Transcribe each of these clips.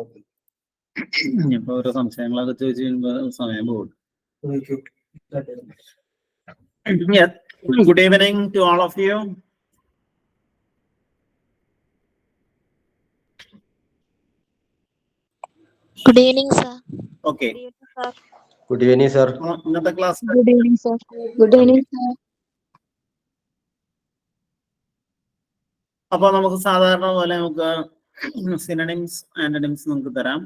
Okay. ഇനിയിപ്പോ ഓരോ സംശയങ്ങളൊക്കെ ചോദിച്ചു കഴിയുമ്പോ സമയം പോകും. Good evening to all of you. Good evening, sir. Okay. Good evening, sir. Good evening, sir. ഇന്നത്തെ class Good evening, sir. Good evening, sir. അപ്പൊ നമുക്ക് സാധാരണ പോലെ നമുക്ക് സിനണിംസ് ആന്റണിംസ് നമുക്ക് തരാം.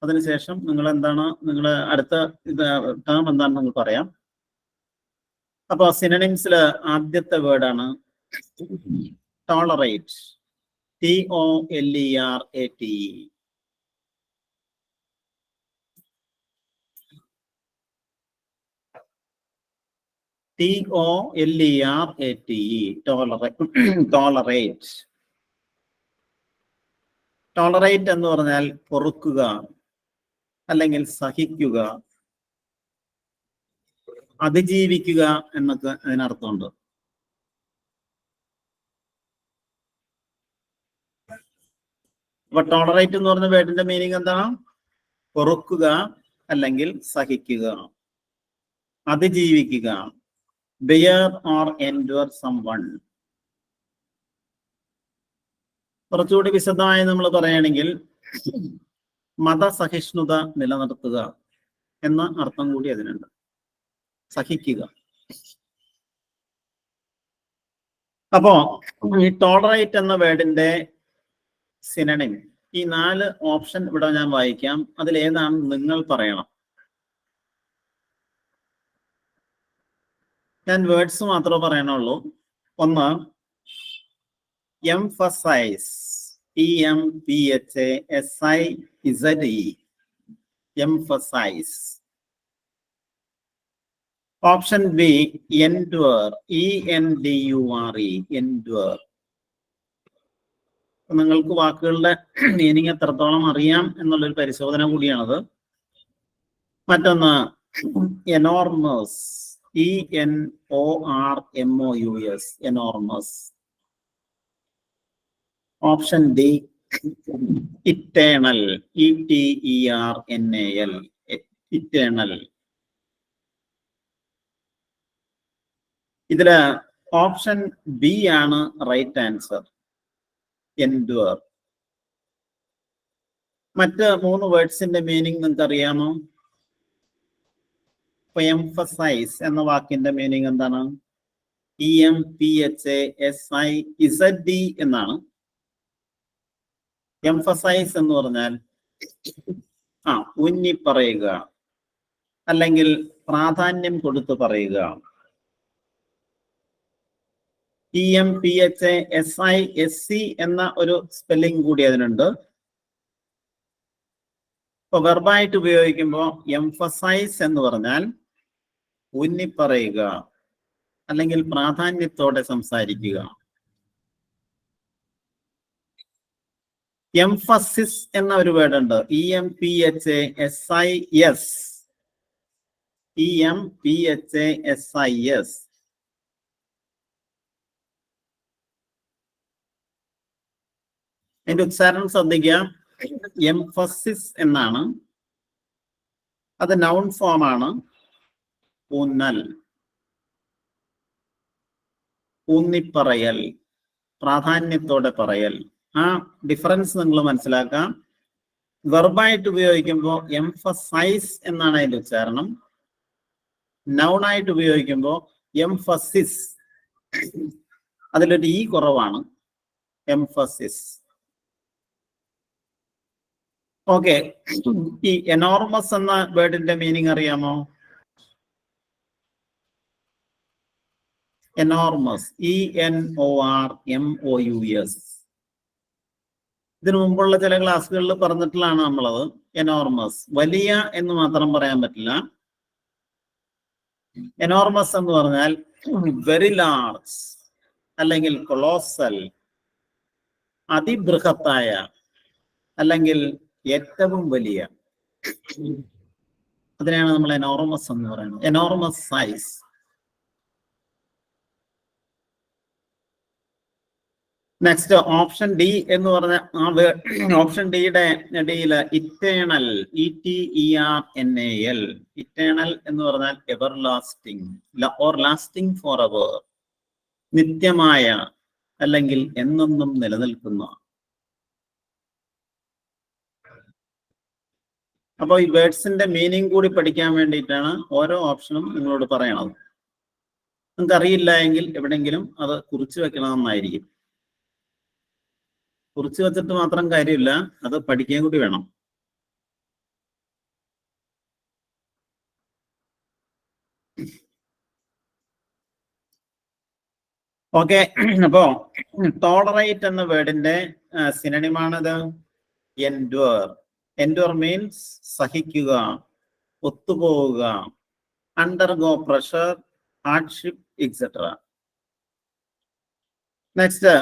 അതിനുശേഷം നിങ്ങൾ എന്താണ് നിങ്ങളുടെ അടുത്ത ടേം എന്താണെന്ന് നിങ്ങൾ പറയാം. അപ്പൊ സിനണിംസില് ആദ്യത്തെ വേർഡാണ് ടോളറേറ്റ്. TOLERATE. ടോളറേറ്റ്. ടോളറേറ്റ് എന്ന് പറഞ്ഞാൽ പൊറുക്കുക അല്ലെങ്കിൽ സഹിക്കുക, അതിജീവിക്കുക എന്നൊക്കെ അതിനർത്ഥമുണ്ട്. അപ്പൊ ടോളറേറ്റ് എന്ന് പറഞ്ഞ വേർഡിന്റെ മീനിങ് എന്താണ്? പൊറുക്കുക അല്ലെങ്കിൽ സഹിക്കുക, അതിജീവിക്കുക. bear or endure someone. കുറച്ചുകൂടി വിശദമായി നമ്മൾ പറയുകയാണെങ്കിൽ മതസഹിഷ്ണുത നിലനിർത്തുക എന്ന അർത്ഥം കൂടി അതിനുണ്ട്. സഹിക്കുക. അപ്പോ ഈ ടോളറേറ്റ് എന്ന വേർഡിന്റെ സിനണിം, ഈ 4 ഓപ്ഷൻ ഇവിടെ ഞാൻ വായിക്കാം. അതിലേതാണ് നിങ്ങൾ പറയണം. ഞാൻ വേർഡ്സ് മാത്രമേ പറയണുള്ളൂ. ഒന്ന്, emphasize. EMPHASIZE. emphasize. Option B, endure. ENDURE. endure. നിങ്ങൾക്ക് വാക്കുകളുടെ മീനിങ് എത്രത്തോളം അറിയാം എന്നുള്ളൊരു പരിശോധന കൂടിയാണത്. മറ്റൊന്ന് enormous. ENORMOUS. enormous. Option D eternal. ETERNAL. eternal. ഇതില് ഓപ്ഷൻ ബി ആണ് റൈറ്റ് ആൻസർ, endure. മറ്റ് 3 വേർഡ്സിന്റെ മീനിങ് നിങ്ങൾക്ക് അറിയാമോ? ഇപ്പൊ emphasize എന്ന വാക്കിന്റെ മീനിങ് എന്താണ്? EMPHASIZE എന്നാണ്. emphasize എന്ന് പറഞ്ഞാൽ ഊന്നി പറയുക അല്ലെങ്കിൽ പ്രാധാന്യം കൊടുത്തു പറയുക. EMPHASISE എന്ന ഒരു സ്പെല്ലിംഗ് കൂടി അതിനുണ്ട്. ഇപ്പൊ വെർബായിട്ട് ഉപയോഗിക്കുമ്പോൾ emphasize എന്ന് പറഞ്ഞാൽ ഊന്നി പറയുക അല്ലെങ്കിൽ പ്രാധാന്യത്തോടെ സംസാരിക്കുക. എംഫസിസ് എന്ന ഒരു വേർഡ് ഉണ്ട്. EMPHASIS. EMPHASIS. അതിന്റെ ഉച്ചാരണം ശ്രദ്ധിക്കുക. എംഫസിസ് എന്നാണ്. അത് നൗൺ ഫോം ആണ്. ഊന്നൽ, ഊന്നിപ്പറയൽ, പ്രാധാന്യത്തോടെ പറയൽ. ആ ഡിഫറൻസ് നിങ്ങൾ മനസ്സിലാക്കാം. വെർബായിട്ട് ഉപയോഗിക്കുമ്പോൾ എംഫസൈസ് എന്നാണ് അതിന്റെ ഉച്ചാരണം. നൗൺ ആയിട്ട് ഉപയോഗിക്കുമ്പോൾ എംഫസിസ്. അതിലൊരു ഇ കുറവാണ്. എംഫസിസ്. ഓക്കെ. ഈ എനോർമസ് എന്ന വേർഡിന്റെ മീനിങ് അറിയാമോ? എനോർമസ്. ENORMOUS. ഇതിനു മുമ്പുള്ള ചില ക്ലാസ്സുകളിൽ പറഞ്ഞിട്ടുള്ളതാണ് നമ്മളത്. എനോർമസ്, വലിയ എന്ന് മാത്രം പറയാൻ പറ്റില്ല. എനോർമസ് എന്ന് പറഞ്ഞാൽ വെരി ലാർജ് അല്ലെങ്കിൽ കൊളോസൽ, അതിബൃഹത്തായ അല്ലെങ്കിൽ ഏറ്റവും വലിയ. അതിനെയാണ് നമ്മൾ എനോർമസ് എന്ന് പറയുന്നത്. Enormous size. Next option D എന്ന് പറഞ്ഞ ഓപ്ഷൻ ഡിയുടെ ഡിയില് ഇറ്റേണൽ, ETERNAL, ഇറ്റേണൽ എന്ന് പറഞ്ഞാൽ ever lasting or lasting for ever, നിത്യമായ അല്ലെങ്കിൽ എന്നെന്നും നിലനിൽക്കുന്ന. അപ്പോൾ ഈ വേർഡ്സിന്റെ മീനിങ് കൂടി പഠിക്കാൻ വേണ്ടിയിട്ടാണ് ഓരോ ഓപ്ഷനും നിങ്ങളോട് പറയണത്. നിങ്ങൾക്ക് അറിയില്ല എങ്കിൽ എവിടെയെങ്കിലും അത് കുറിച്ച് വെക്കണമെന്നായിരിക്കും. കുറിച്ച് വെച്ചിട്ട് മാത്രം കാര്യമില്ല, അത് പഠിക്കാൻ കൂടി വേണം. ഓക്കെ, അപ്പോ ടോളറേറ്റ് എന്ന വേർഡിന്റെ സിനണിമാണത് endure. Endure means സഹിക്കുക, ഒത്തുപോവുക, undergo pressure, hardship, etcetera. Next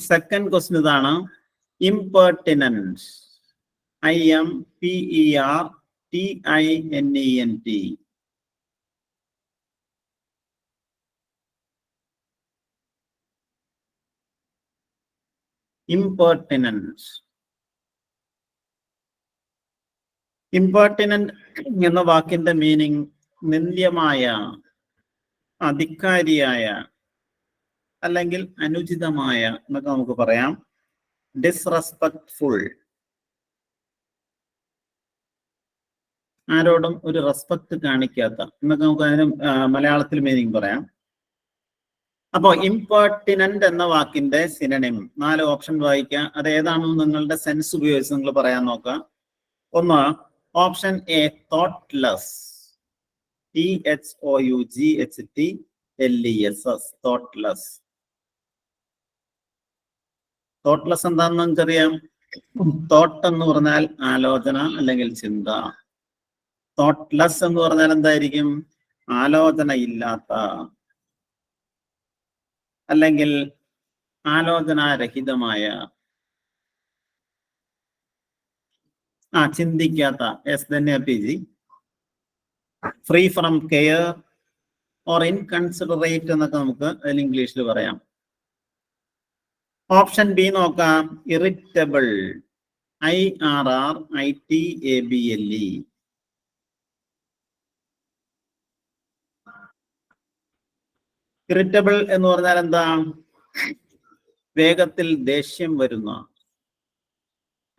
second question ഇതാണ്, ഇംപെർട്ടിനന്റ്, IMPERTINENT. ഇംപെർട്ടിനന്റ്. ഇംപെർട്ടിനന്റ് എന്ന വാക്കിന്റെ മീനിങ് നിന്ദ്യമായ, അധികാരിയായ അല്ലെങ്കിൽ അനുചിതമായ എന്നൊക്കെ നമുക്ക് പറയാം. ഡിസ്റെസ്പെക്ട്ഫുൾ, ആരോടും ഒരു റെസ്പെക്ട് കാണിക്കാത്ത എന്നൊക്കെ നമുക്ക് അതിന് മലയാളത്തിൽ മീനിങ് പറയാം. അപ്പോ ഇംപെർട്ടിനന്റ് എന്ന വാക്കിന്റെ സിനണിം 4 ഓപ്ഷൻ വായിക്കാം. അത് ഏതാണെന്ന് നിങ്ങളുടെ സെൻസ് ഉപയോഗിച്ച് നിങ്ങൾ പറയാൻ നോക്കാം. ഒന്ന്, option A thoughtless, THOUGHTLESS, thoughtless. Thoughtless എന്താണെന്ന് നിങ്ങൾക്കറിയാം. തോട്ട് എന്ന് പറഞ്ഞാൽ ആലോചന അല്ലെങ്കിൽ ചിന്ത. തോട്ട്ലെസ് എന്ന് പറഞ്ഞാൽ എന്തായിരിക്കും? ആലോചന ഇല്ലാത്ത അല്ലെങ്കിൽ ആലോചനാരഹിതമായ, ചിന്തിക്കാത്ത. എസ് തന്നെ PG. Free from care or inconsiderate എന്നൊക്കെ നമുക്ക് അതിൽ ഇംഗ്ലീഷിൽ പറയാം. ഓപ്ഷൻ ബി നോക്കാം, ഇറിറ്റബിൾ, IRRITABLE. ഇറിറ്റബിൾ എന്ന് പറഞ്ഞാൽ എന്താ? വേഗത്തിൽ ദേഷ്യം വരുന്ന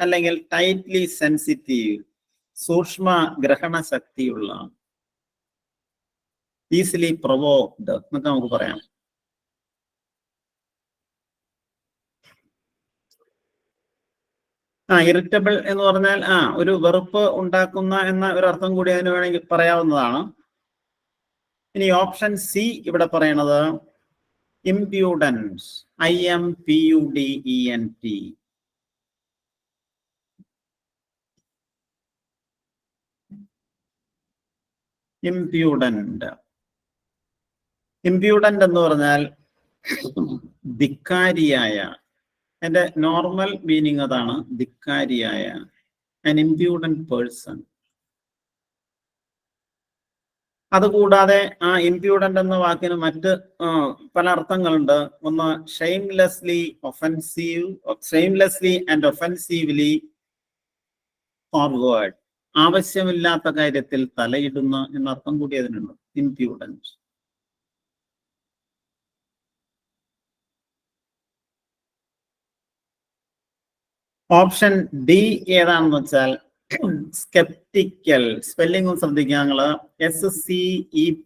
അല്ലെങ്കിൽ ടൈറ്റ്ലി സെൻസിറ്റീവ്, സൂക്ഷ്മ ഗ്രഹണ ശക്തിയുള്ള, ഈസിലി പ്രൊവോക്ഡ് എന്നൊക്കെ നമുക്ക് പറയാം. ഇറിറ്റബിൾ എന്ന് പറഞ്ഞാൽ ഒരു വെറുപ്പ് ഉണ്ടാക്കുന്ന എന്ന ഒരു അർത്ഥം കൂടി അതിന് വേണമെങ്കിൽ പറയാവുന്നതാണ്. ഇനി ഓപ്ഷൻ സി ഇവിടെ പറയണത് ഇംപ്യൂഡൻസ്, IMPUDENT. ഇംപ്യൂഡന്റ്. ഇംപ്യൂഡന്റ് എന്ന് പറഞ്ഞാൽ ധിക്കാരിയായ. എന്റെ നോർമൽ മീനിങ് അതാണ്, ധിക്കാരിയായ, an impudent person. അതുകൂടാതെ ഇംപ്യൂഡന്റ് എന്ന വാക്കിന് മറ്റ് പല അർത്ഥങ്ങളുണ്ട്. ഒന്ന്, ഷെയിംലെസ്ലി ഒഫൻസീവ്, ഷെയിംലെസ്ലി ആൻഡ് ഒഫൻസീവ്ലി ഫോർവേഡ്, ആവശ്യമില്ലാത്ത കാര്യത്തിൽ തലയിടുന്ന എന്നർത്ഥം കൂടി അതിനുണ്ട് ഇംപ്യൂഡൻസ്. ഓപ്ഷൻ ഡി ഏതാണെന്ന് വെച്ചാൽ സ്കെപ്റ്റിക്കൽ. സ്പെല്ലിംഗ് ശ്രദ്ധിക്കുക നിങ്ങള്, SCEPTICAL.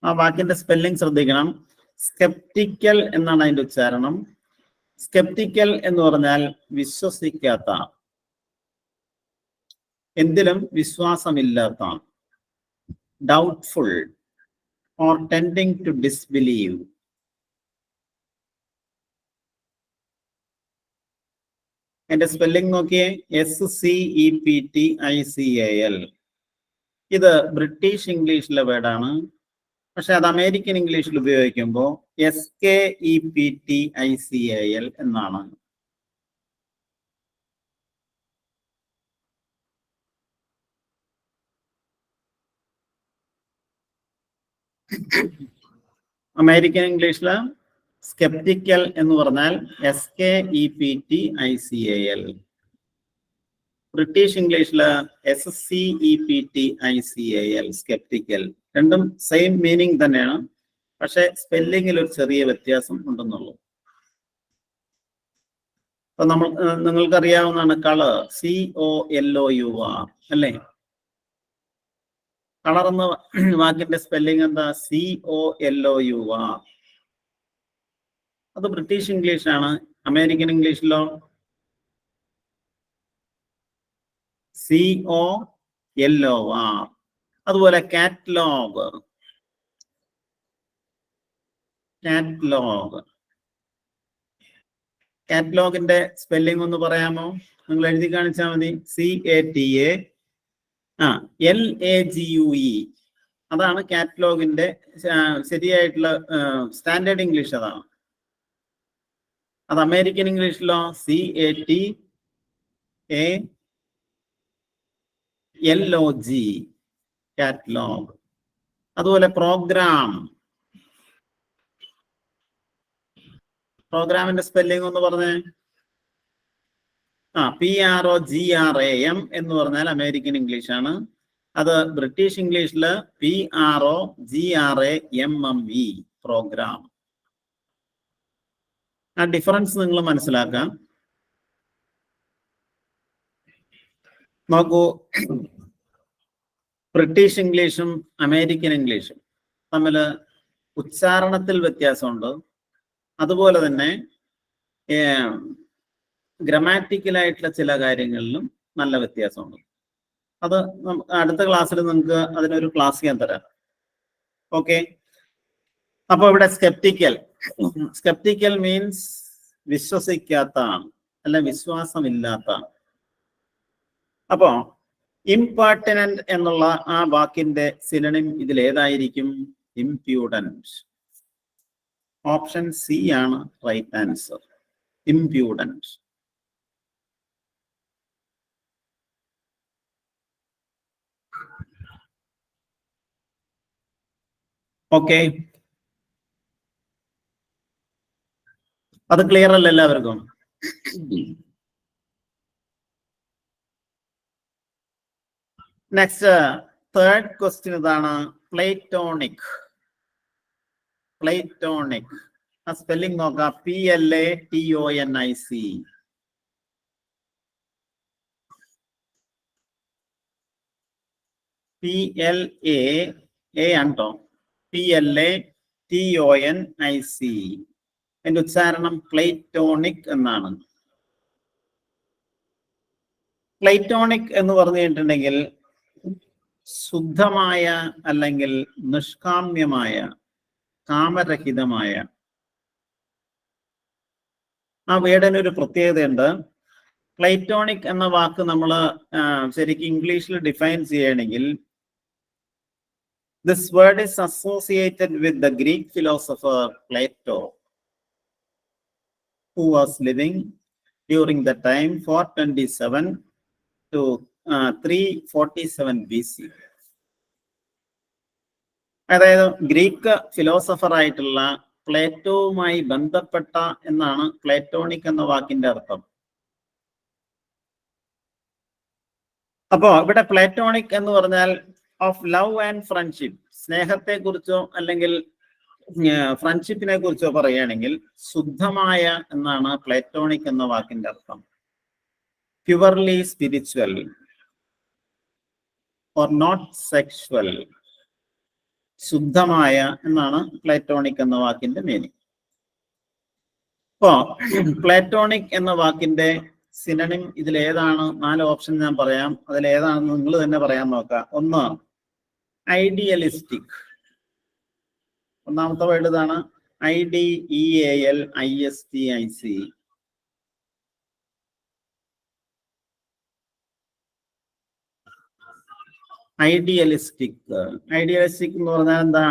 ആ വാക്കിന്റെ സ്പെല്ലിംഗ് ശ്രദ്ധിക്കണം. സ്കെപ്റ്റിക്കൽ എന്നാണ് അതിന്റെ ഉച്ചാരണം. സ്കെപ്റ്റിക്കൽ എന്ന് പറഞ്ഞാൽ വിശ്വസിക്കാത്ത, എന്തിലും വിശ്വാസമില്ലാത്ത, doubtful or tending to disbelieve. എന്റെ സ്പെല്ലിംഗ് നോക്കിയേ, SCEPTICAL. ഇത് ബ്രിട്ടീഷ് ഇംഗ്ലീഷിലെ വേർഡാണ്. പക്ഷെ അത് അമേരിക്കൻ ഇംഗ്ലീഷിൽ ഉപയോഗിക്കുമ്പോൾ SKEPTICAL എന്നാണ്. അമേരിക്കൻ ഇംഗ്ലീഷില് സ്കെപ്റ്റിക്കൽ എന്ന് പറഞ്ഞാൽ SKEPTICAL. ബ്രിട്ടീഷ് ഇംഗ്ലീഷില് SCEPTICAL, സ്കെപ്റ്റിക്കൽ. രണ്ടും സെയിം മീനിങ് തന്നെയാണ്, പക്ഷെ സ്പെല്ലിങ്ങിൽ ഒരു ചെറിയ വ്യത്യാസം ഉണ്ടെന്നുള്ളൂ. അപ്പൊ നിങ്ങൾക്കറിയാവുന്നതാണ് കളർ, COLOUR അല്ലേ? കളർ എന്ന വാക്കിന്റെ സ്പെല്ലിംഗ് എന്താ? COLOUR. അത് ബ്രിട്ടീഷ് ഇംഗ്ലീഷാണ്. അമേരിക്കൻ ഇംഗ്ലീഷിലോ COLOR. അതുപോലെ കാറ്റലോഗ്, കാറ്റലോഗിന്റെ സ്പെല്ലിംഗ് ഒന്ന് പറയാമോ? നിങ്ങൾ എഴുതി കാണിച്ചാൽ മതി. CATALAGUE. അതാണ് കാറ്റലോഗിന്റെ ശരിയായിട്ടുള്ള സ്റ്റാൻഡേർഡ് ഇംഗ്ലീഷ്. അതാണ്. അത് അമേരിക്കൻ ഇംഗ്ലീഷിലോ CATALOG, കാറ്റലോഗ്. അതുപോലെ പ്രോഗ്രാമിന്റെ സ്പെല്ലിംഗ് ഒന്ന് പറഞ്ഞേ. PROGRAM എന്ന് പറഞ്ഞാൽ അമേരിക്കൻ ഇംഗ്ലീഷ് ആണ്. അത് ബ്രിട്ടീഷ് ഇംഗ്ലീഷില് PROGRAMME, പ്രോഗ്രാം. ആ ഡിഫറൻസ് നിങ്ങൾ മനസ്സിലാക്കാം. നോക്കൂ, ബ്രിട്ടീഷ് ഇംഗ്ലീഷും അമേരിക്കൻ ഇംഗ്ലീഷും തമ്മിൽ ഉച്ചാരണത്തിൽ വ്യത്യാസമുണ്ട്. അതുപോലെ തന്നെ ഗ്രമാറ്റിക്കലായിട്ടുള്ള ചില കാര്യങ്ങളിലും നല്ല വ്യത്യാസമുണ്ട്. അത് അടുത്ത ക്ലാസ്സിൽ നിങ്ങൾക്ക് അതിനൊരു ക്ലാസ് ഞാൻ തരാം. ഓക്കെ. അപ്പൊ ഇവിടെ സ്കെപ്റ്റിക്കൽ മീൻസ് വിശ്വസിക്കാത്ത, അല്ല വിശ്വാസമില്ലാത്ത. അപ്പോ ഇംപെർട്ടിനന്റ് എന്നുള്ള ആ വാക്കിന്റെ സിനോണിം ഇതിൽ ഏതായിരിക്കും? ഇംപ്യൂഡന്റ്. ഓപ്ഷൻ സി ആണ് റൈറ്റ് ആൻസർ, ഇംപ്യൂഡന്റ്. ഓക്കെ, അത് ക്ലിയർ അല്ല എല്ലാവർക്കും? നെക്സ്റ്റ് തേർഡ് ക്വസ്റ്റ്യൻ ഇതാണ്. പ്ലേറ്റോണിക്. ആ സ്പെല്ലിംഗ് നോക്കാം. PLATONIC. PLATONIC. എന്റെ ഉച്ചാരണം പ്ലേറ്റോണിക് എന്നാണ്. പ്ലേറ്റോണിക് എന്ന് പറഞ്ഞു കഴിഞ്ഞിട്ടുണ്ടെങ്കിൽ ശുദ്ധമായ അല്ലെങ്കിൽ നിഷ്കാമ്യമായ, കാമരഹിതമായ. ആ വേർഡിനൊരു പ്രത്യേകതയുണ്ട്. പ്ലേറ്റോണിക് എന്ന വാക്ക് നമ്മൾ ശരിക്കും ഇംഗ്ലീഷിൽ ഡിഫൈൻ ചെയ്യണമെങ്കിൽ this word is associated with the Greek philosopher Plato, who was living during the time 427 to 347 BC. അതായത് ഗ്രീക്ക് ഫിലോസഫർ ആയിട്ടുള്ള പ്ലേറ്റോവുമായി ബന്ധപ്പെട്ട എന്നാണ് പ്ലേറ്റോണിക് എന്ന വാക്കിന്റെ അർത്ഥം. അപ്പോ ഇവിടെ പ്ലേറ്റോണിക് എന്ന് പറഞ്ഞാൽ ഓഫ് ലവ് ആൻഡ് ഫ്രണ്ട്ഷിപ്പ്, സ്നേഹത്തെ കുറിച്ചോ അല്ലെങ്കിൽ ഫ്രണ്ട്ഷിപ്പിനെ കുറിച്ചോ പറയുകയാണെങ്കിൽ ശുദ്ധമായ എന്നാണ് പ്ലേറ്റോണിക് എന്ന വാക്കിന്റെ അർത്ഥം. Purely spiritual or not sexual, ശുദ്ധമായ എന്നാണ് പ്ലേറ്റോണിക് എന്ന വാക്കിന്റെ മീനിങ്. അപ്പോ പ്ലേറ്റോണിക് എന്ന വാക്കിന്റെ സിനോണിം ഇതിൽ ഏതാണ്? 4 ഓപ്ഷൻ ഞാൻ പറയാം. അതിൽ ഏതാണെന്ന് നിങ്ങൾ തന്നെ പറയാൻ നോക്കാം. ഒന്ന് ഐഡിയലിസ്റ്റിക്. ഒന്നാമത്തെ വേർഡ് ഇതാണ്, IDEALISTIC. ഐഡിയലിസ്റ്റിക് എന്ന് പറഞ്ഞാൽ എന്താ?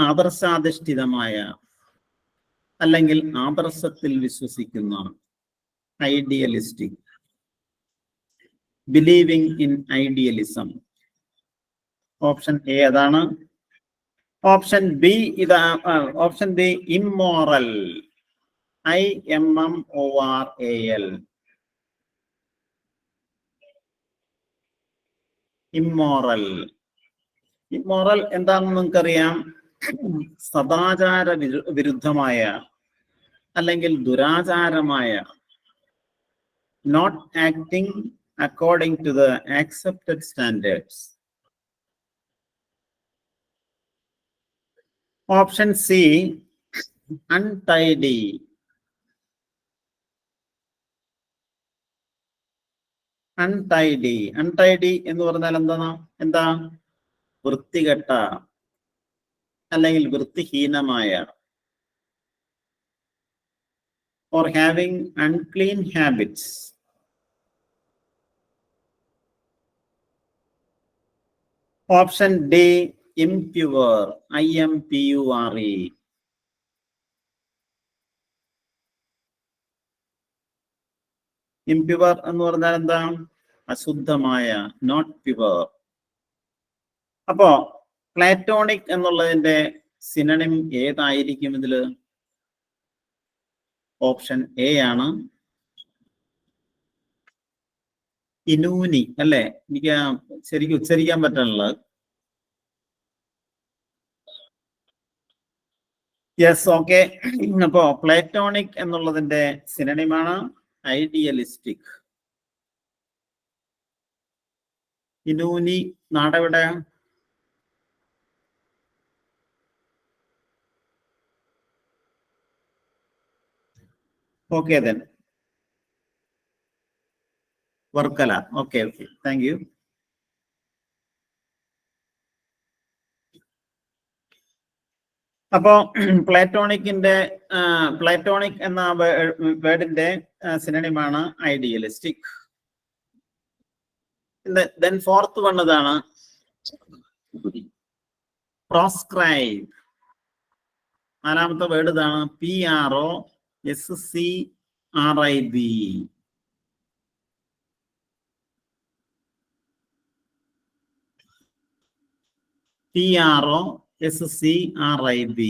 ആദർശാധിഷ്ഠിതമായ അല്ലെങ്കിൽ ആദർശത്തിൽ വിശ്വസിക്കുന്ന, idealistic. Believing in idealism. Option A അതാണ്. ഓപ്ഷൻ ബി ഇതാ, option B immoral, IMMORAL, immoral. Immoral എന്താണെന്ന് നിങ്ങൾക്കറിയാം? സദാചാര വിരുദ്ധമായ അല്ലെങ്കിൽ ദുരാചാരമായ, not acting according to the accepted standards. Option C untidy. Untidy എന്ന് പറഞ്ഞാൽ എന്താ? വൃത്തികെട്ട അല്ലെങ്കിൽ വൃത്തിഹീനമായ, or having unclean habits. Option D impure, IMPURE. impure എന്ന് പറഞ്ഞാൽ എന്താ? അശുദ്ധമായ, നോട്ട് പ്യുവർ. അപ്പോ പ്ലാറ്റോണിക് എന്നുള്ളതിന്റെ സിനണിം ഏതായിരിക്കും ഇതില്? ഓപ്ഷൻ എ ആണ്, ഇനൂനി. അല്ലേ? എനിക്ക് ശരിക്കും ഉച്ചരിക്കാൻ പറ്റാനുള്ളത്. Yes, okay. അപ്പോ പ്ലാറ്റോണിക് എന്നുള്ളതിന്റെ സിനണിമാണ് ഐഡിയലിസ്റ്റിക്. ഇനൂനി നാടെവിടെ? Okay then Varkala. Okay, thank you. അപ്പോ പ്ലാറ്റോണിക് എന്ന വേർഡിന്റെ സിനണിമാണ് ഐഡിയലിസ്റ്റിക്. ദെൻ ഫോർത്ത് വൺ ഇതാണ്, പ്രോസ്ക്രൈബ്. നാലാമത്തെ വേർഡ് ഇതാണ്, PROSCRIB. PROSCRIB.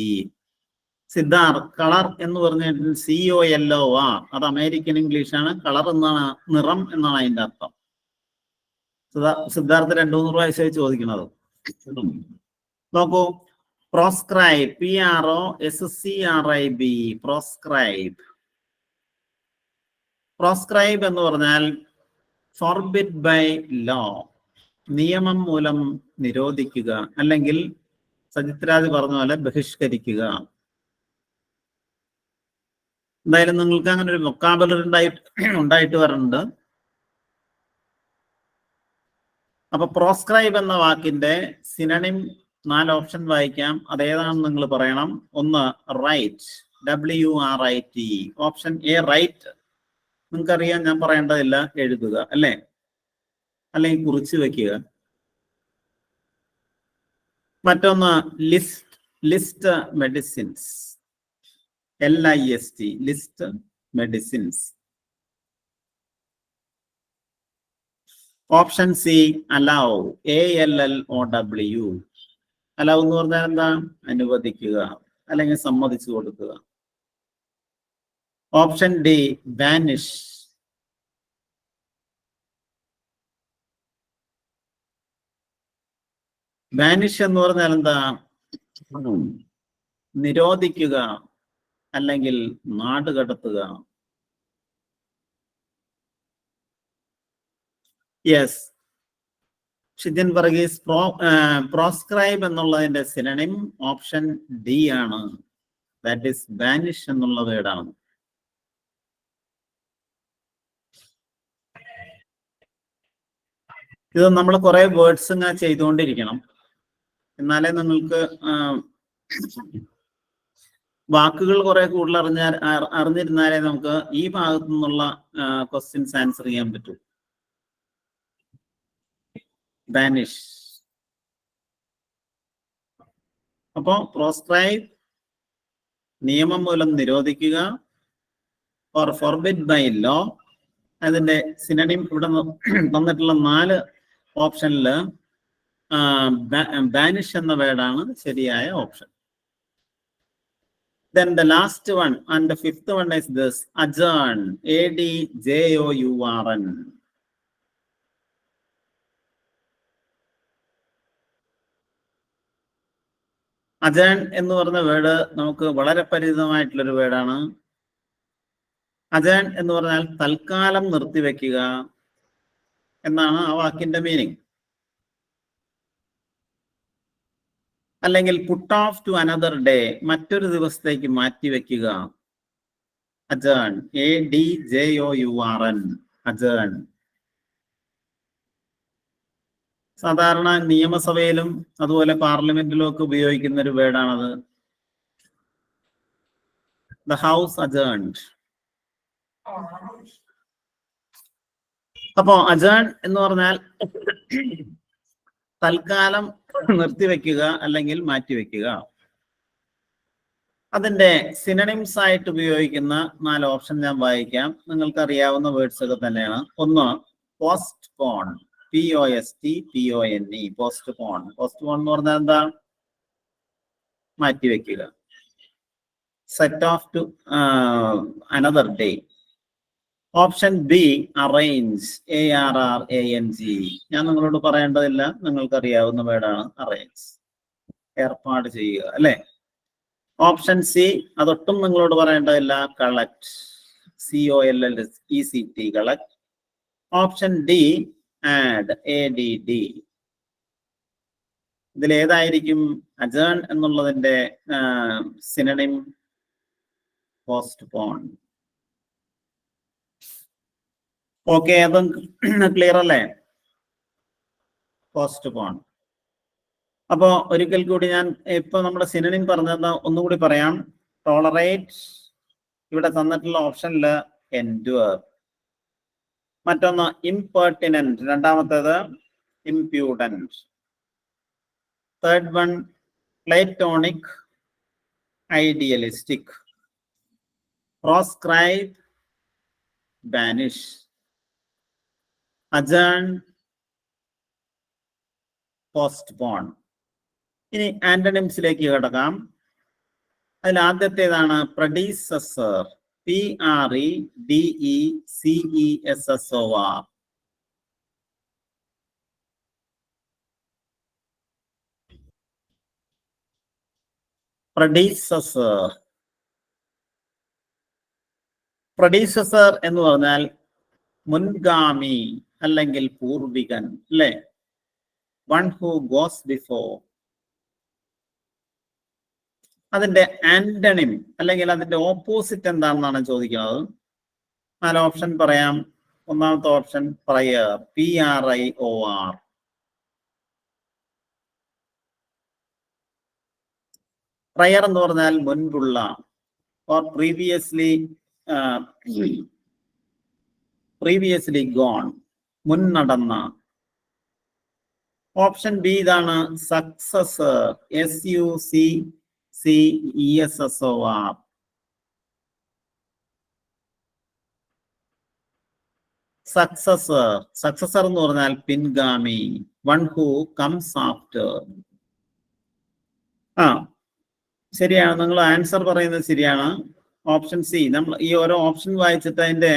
സിദ്ധാർത്ഥ്, കളർ എന്ന് പറഞ്ഞിട്ട് COLOR, അത് അമേരിക്കൻ ഇംഗ്ലീഷ് ആണ്. കളർ എന്നാണ്, നിറം എന്നാണ് അതിന്റെ അർത്ഥം. സിദ്ധാർത്ഥ് 200 വയസ്സായി ചോദിക്കുന്നത്. നോക്കൂ, പ്രോസ്ക്രൈബ്, PROSCRIB, പ്രോസ്ക്രൈബ് എന്ന് പറഞ്ഞാൽ ഫോർബിഡ് ബൈ ലോ, നിയമം മൂലം നിരോധിക്കുക, അല്ലെങ്കിൽ സജിത്രാജ് പറഞ്ഞ പോലെ ബഹിഷ്കരിക്കുക. എന്തായാലും നിങ്ങൾക്ക് അങ്ങനെ ഒരു വൊക്കാബുലറി ഉണ്ടായിട്ട് വരുന്നുണ്ട്. അപ്പൊ പ്രോസ്ക്രൈബ് എന്ന വാക്കിന്റെ സിനണിം 4 ഓപ്ഷൻ വായിക്കാം. അതേതാണെന്ന് നിങ്ങൾ പറയണം. ഒന്ന് write, WRIT. Option A write. നിങ്ങൾക്കറിയാം, ഞാൻ പറയേണ്ടതില്ല, എഴുതുക അല്ലേ, അല്ലെങ്കിൽ കുറിച്ച് വെക്കുക. മറ്റൊന്ന് list medicines, LIST, list medicines. Option C allow, ALLOW. Allow എന്ന് പറഞ്ഞാൽ എന്താ? അനുവദിക്കുക അല്ലെങ്കിൽ സമ്മതിച്ചു കൊടുക്കുക. Option D banish. ബാനിഷ് എന്ന് പറഞ്ഞാൽ എന്താ? നിരോധിക്കുക അല്ലെങ്കിൽ നാടുകടത്തുക. യെസ്, ഷിജൻ വർഗീസ്, പ്രോസ്ക്രൈബ് എന്നുള്ളതിന്റെ സിനണിം ഓപ്ഷൻ ഡി ആണ്. ദാറ്റ് ഈസ് ബാനിഷ് എന്നുള്ള വേർഡാണ്. ഇത് നമ്മൾ കുറെ വേർഡ്സ് ഇങ്ങനെ ചെയ്തുകൊണ്ടിരിക്കണം, എന്നാലേ നിങ്ങൾക്ക് വാക്കുകൾ കുറെ കൂടുതൽ അറിഞ്ഞിരുന്നാലേ നമുക്ക് ഈ ഭാഗത്തു നിന്നുള്ള ക്വസ്റ്റ്യൻസ് ആൻസർ ചെയ്യാൻ പറ്റൂ. ബാനിഷ്. അപ്പോ പ്രോസ്ക്രൈബ്, നിയമം മൂലം നിരോധിക്കുക, ഓർ ഫോർബിഡ് ബൈ ലോ. അതിന്റെ സിനണിം ഇവിടെ തന്നിട്ടുള്ള 4 ഓപ്ഷനില് ബാനിഷ് എന്ന വേർഡാണ് ശരിയായ option. Then the last one and the fifth one is this adjourn, ADJOURN. അജേൺ എന്ന് പറഞ്ഞ വേർഡ് നമുക്ക് വളരെ പരിചിതമായിട്ടുള്ളൊരു വേർഡാണ്. അജേൺ എന്ന് പറഞ്ഞാൽ തൽക്കാലം നിർത്തിവെക്കുക എന്നാണ് ആ വാക്കിന്റെ മീനിങ്. അല്ലെങ്കിൽ put off to another day, മറ്റൊരു ദിവസത്തേക്ക് മാറ്റിവെക്കുക. അജേൺ, ADJOURN, അജേൺ. സാധാരണ നിയമസഭയിലും അതുപോലെ പാർലമെന്റിലും ഒക്കെ ഉപയോഗിക്കുന്ന ഒരു വേർഡാണത്. The house അജേൺഡ്. അപ്പോ അജേൺ എന്ന് പറഞ്ഞാൽ തൽക്കാലം നിർത്തിവെക്കുക അല്ലെങ്കിൽ മാറ്റിവെക്കുക. അതിന്റെ സിനണിംസ് ആയിട്ട് ഉപയോഗിക്കുന്ന 4 ഓപ്ഷൻ ഞാൻ വായിക്കാം. നിങ്ങൾക്ക് അറിയാവുന്ന വേർഡ്സ് ഒക്കെ തന്നെയാണ്. ഒന്ന്, പോസ്റ്റ്പോൺ, POSTPONE, പോസ്റ്റ്പോൺ. പോസ്റ്റ്പോൺ എന്ന് പറഞ്ഞാൽ എന്താ? മാറ്റിവെക്കുക. Set off to another day. Option B, arrange, ARRANG. ഞാൻ നിങ്ങളോട് പറയേണ്ടതില്ല, നിങ്ങൾക്ക് അറിയാവുന്ന വേർഡാണ് അറേഞ്ച്, ഏർപ്പാട് ചെയ്യുക, അല്ലെ? ഓപ്ഷൻ സി, അതൊട്ടും നിങ്ങളോട് പറയേണ്ടതില്ല, collect, COLLECT, collect. Option D, add, ADD. ഇതിലേതായിരിക്കും അജേൺ എന്നുള്ളതിന്റെ സിനണിം? പോസ്റ്റ്പോൺ. ഓക്കെ, അതും ക്ലിയർ അല്ലേ? പോസ്റ്റ്പോൺ. അപ്പോ ഒരിക്കൽ കൂടി ഞാൻ ഇപ്പൊ നമ്മുടെ സിനണിം പറഞ്ഞത് ഒന്നുകൂടി പറയാം. ടോളറേറ്റ്, ഇവിടെ തന്നിട്ടുള്ള ഓപ്ഷനില് എൻഡ്യൂർ. മറ്റൊന്ന് ഇംപെർട്ടിനന്റ്, രണ്ടാമത്തേത് impudent. Third one platonic, idealistic. Proscribe, banish. Adjourn, postpone. ഇനി ആന്റണിംസിലേക്ക് കിടക്കാം. അതിൽ ആദ്യത്തേതാണ് പ്രഡീസസർ, PREDECESSOR. പ്രഡീസസർ. പ്രഡീസസർ എന്ന് പറഞ്ഞാൽ മുൻഗാമി അല്ലെങ്കിൽ പൂർവികൻ, അല്ലെ? One who goes before. അതിന്റെ ആന്റണിം അല്ലെങ്കിൽ അതിന്റെ ഓപ്പോസിറ്റ് എന്താണെന്നാണ് ചോദിക്കുന്നത്. 4 ഓപ്ഷൻ പറയാം. ഒന്നാമത്തെ ഓപ്ഷൻ പ്രയർ, PRIOR. പ്രയർ എന്ന് പറഞ്ഞാൽ മുൻപുള്ള, ഓർ previously gone, മുൻ നടന്ന. ഓപ്ഷൻ ബി ഇതാണ്, സക്സസർ, SUCCESSOR. സക്സസർ. സക്സസർ എന്ന് പറഞ്ഞാൽ പിൻഗാമി, വൺ ഹു കംസ് ആഫ്റ്റർ. ശരിയാണ്, നിങ്ങൾ ആൻസർ പറയുന്നത് ശരിയാണ്. Option C. നമ്മൾ ഈ ഓരോ ഓപ്ഷൻ വായിച്ചിട്ട് അതിന്റെ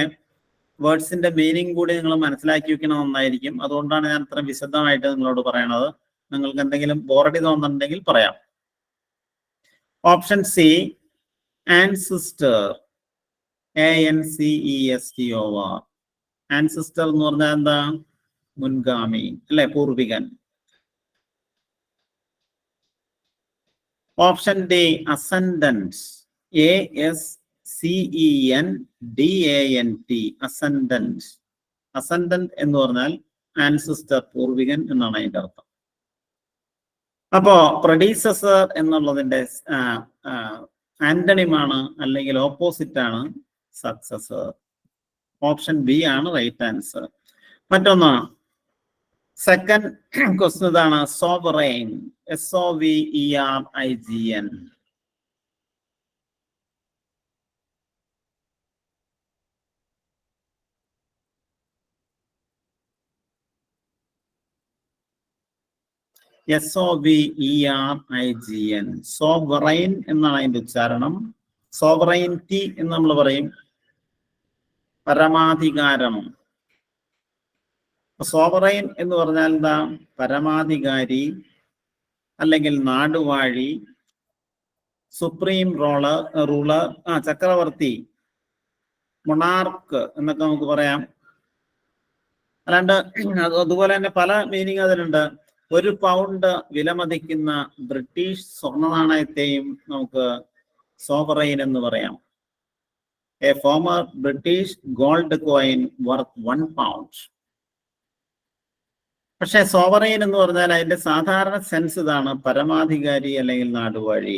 വേർഡ്സിന്റെ മീനിങ് കൂടി നിങ്ങൾ മനസ്സിലാക്കി വെക്കണം, നന്നായിരിക്കും. അതുകൊണ്ടാണ് ഞാൻ ഇത്ര വിശദമായിട്ട് നിങ്ങളോട് പറയണത്. നിങ്ങൾക്ക് എന്തെങ്കിലും ബോറടി തോന്നുന്നുണ്ടെങ്കിൽ പറയാം. Option C, ancestor, ANCESTOR. Ancestor എന്ന് പറഞ്ഞാൽ എന്താ? മുൻഗാമി, അല്ലെ? പൂർവികൻ. Option D, ascendant, ASCENDANT, ascendant. Ascendant എന്ന് പറഞ്ഞാൽ ആൻസിസ്റ്റർ, പൂർവികൻ എന്നാണ് അതിന്റെ അർത്ഥം. അപ്പോ പ്രൊഡീസസർ എന്നുള്ളതിന്റെ ആന്റണിമാണ് അല്ലെങ്കിൽ ഓപ്പോസിറ്റ് ആണ് സക്സസർ. ഓപ്ഷൻ ബി ആണ് റൈറ്റ് ആൻസർ. മറ്റൊന്ന്, സെക്കൻഡ് ക്വസ്റ്റ്യൻ ഇതാണ്, സോവറൈൻ, SOVERIGN. SOVERIGN. സോവറൈൻ എന്നാണ് അതിന്റെ ഉച്ചാരണം. സോവറൈൻറ്റി എന്ന് നമ്മൾ പറയും, പരമാധികാരം. സോവറൈൻ എന്ന് പറഞ്ഞാൽ എന്താ? പരമാധികാരി അല്ലെങ്കിൽ നാടുവാഴി, സുപ്രീം റൂളർ, ചക്രവർത്തി, മൊണാർക്ക് എന്നൊക്കെ നമുക്ക് പറയാം. അല്ലാണ്ട് അതുപോലെ തന്നെ പല മീനിങ് അതിനുണ്ട്. 1 പൗണ്ട് വിലമതിക്കുന്ന ബ്രിട്ടീഷ് സ്വർണ്ണ നാണയത്തെയും നമുക്ക് സോവറൈൻ എന്ന് പറയാം. A former British gold coin worth 1 pound. പക്ഷെ സോവറൈൻ എന്ന് പറഞ്ഞാൽ അതിന്റെ സാധാരണ സെൻസ് ഇതാണ്: പരമാധികാരി അല്ലെങ്കിൽ നാടുവാഴി.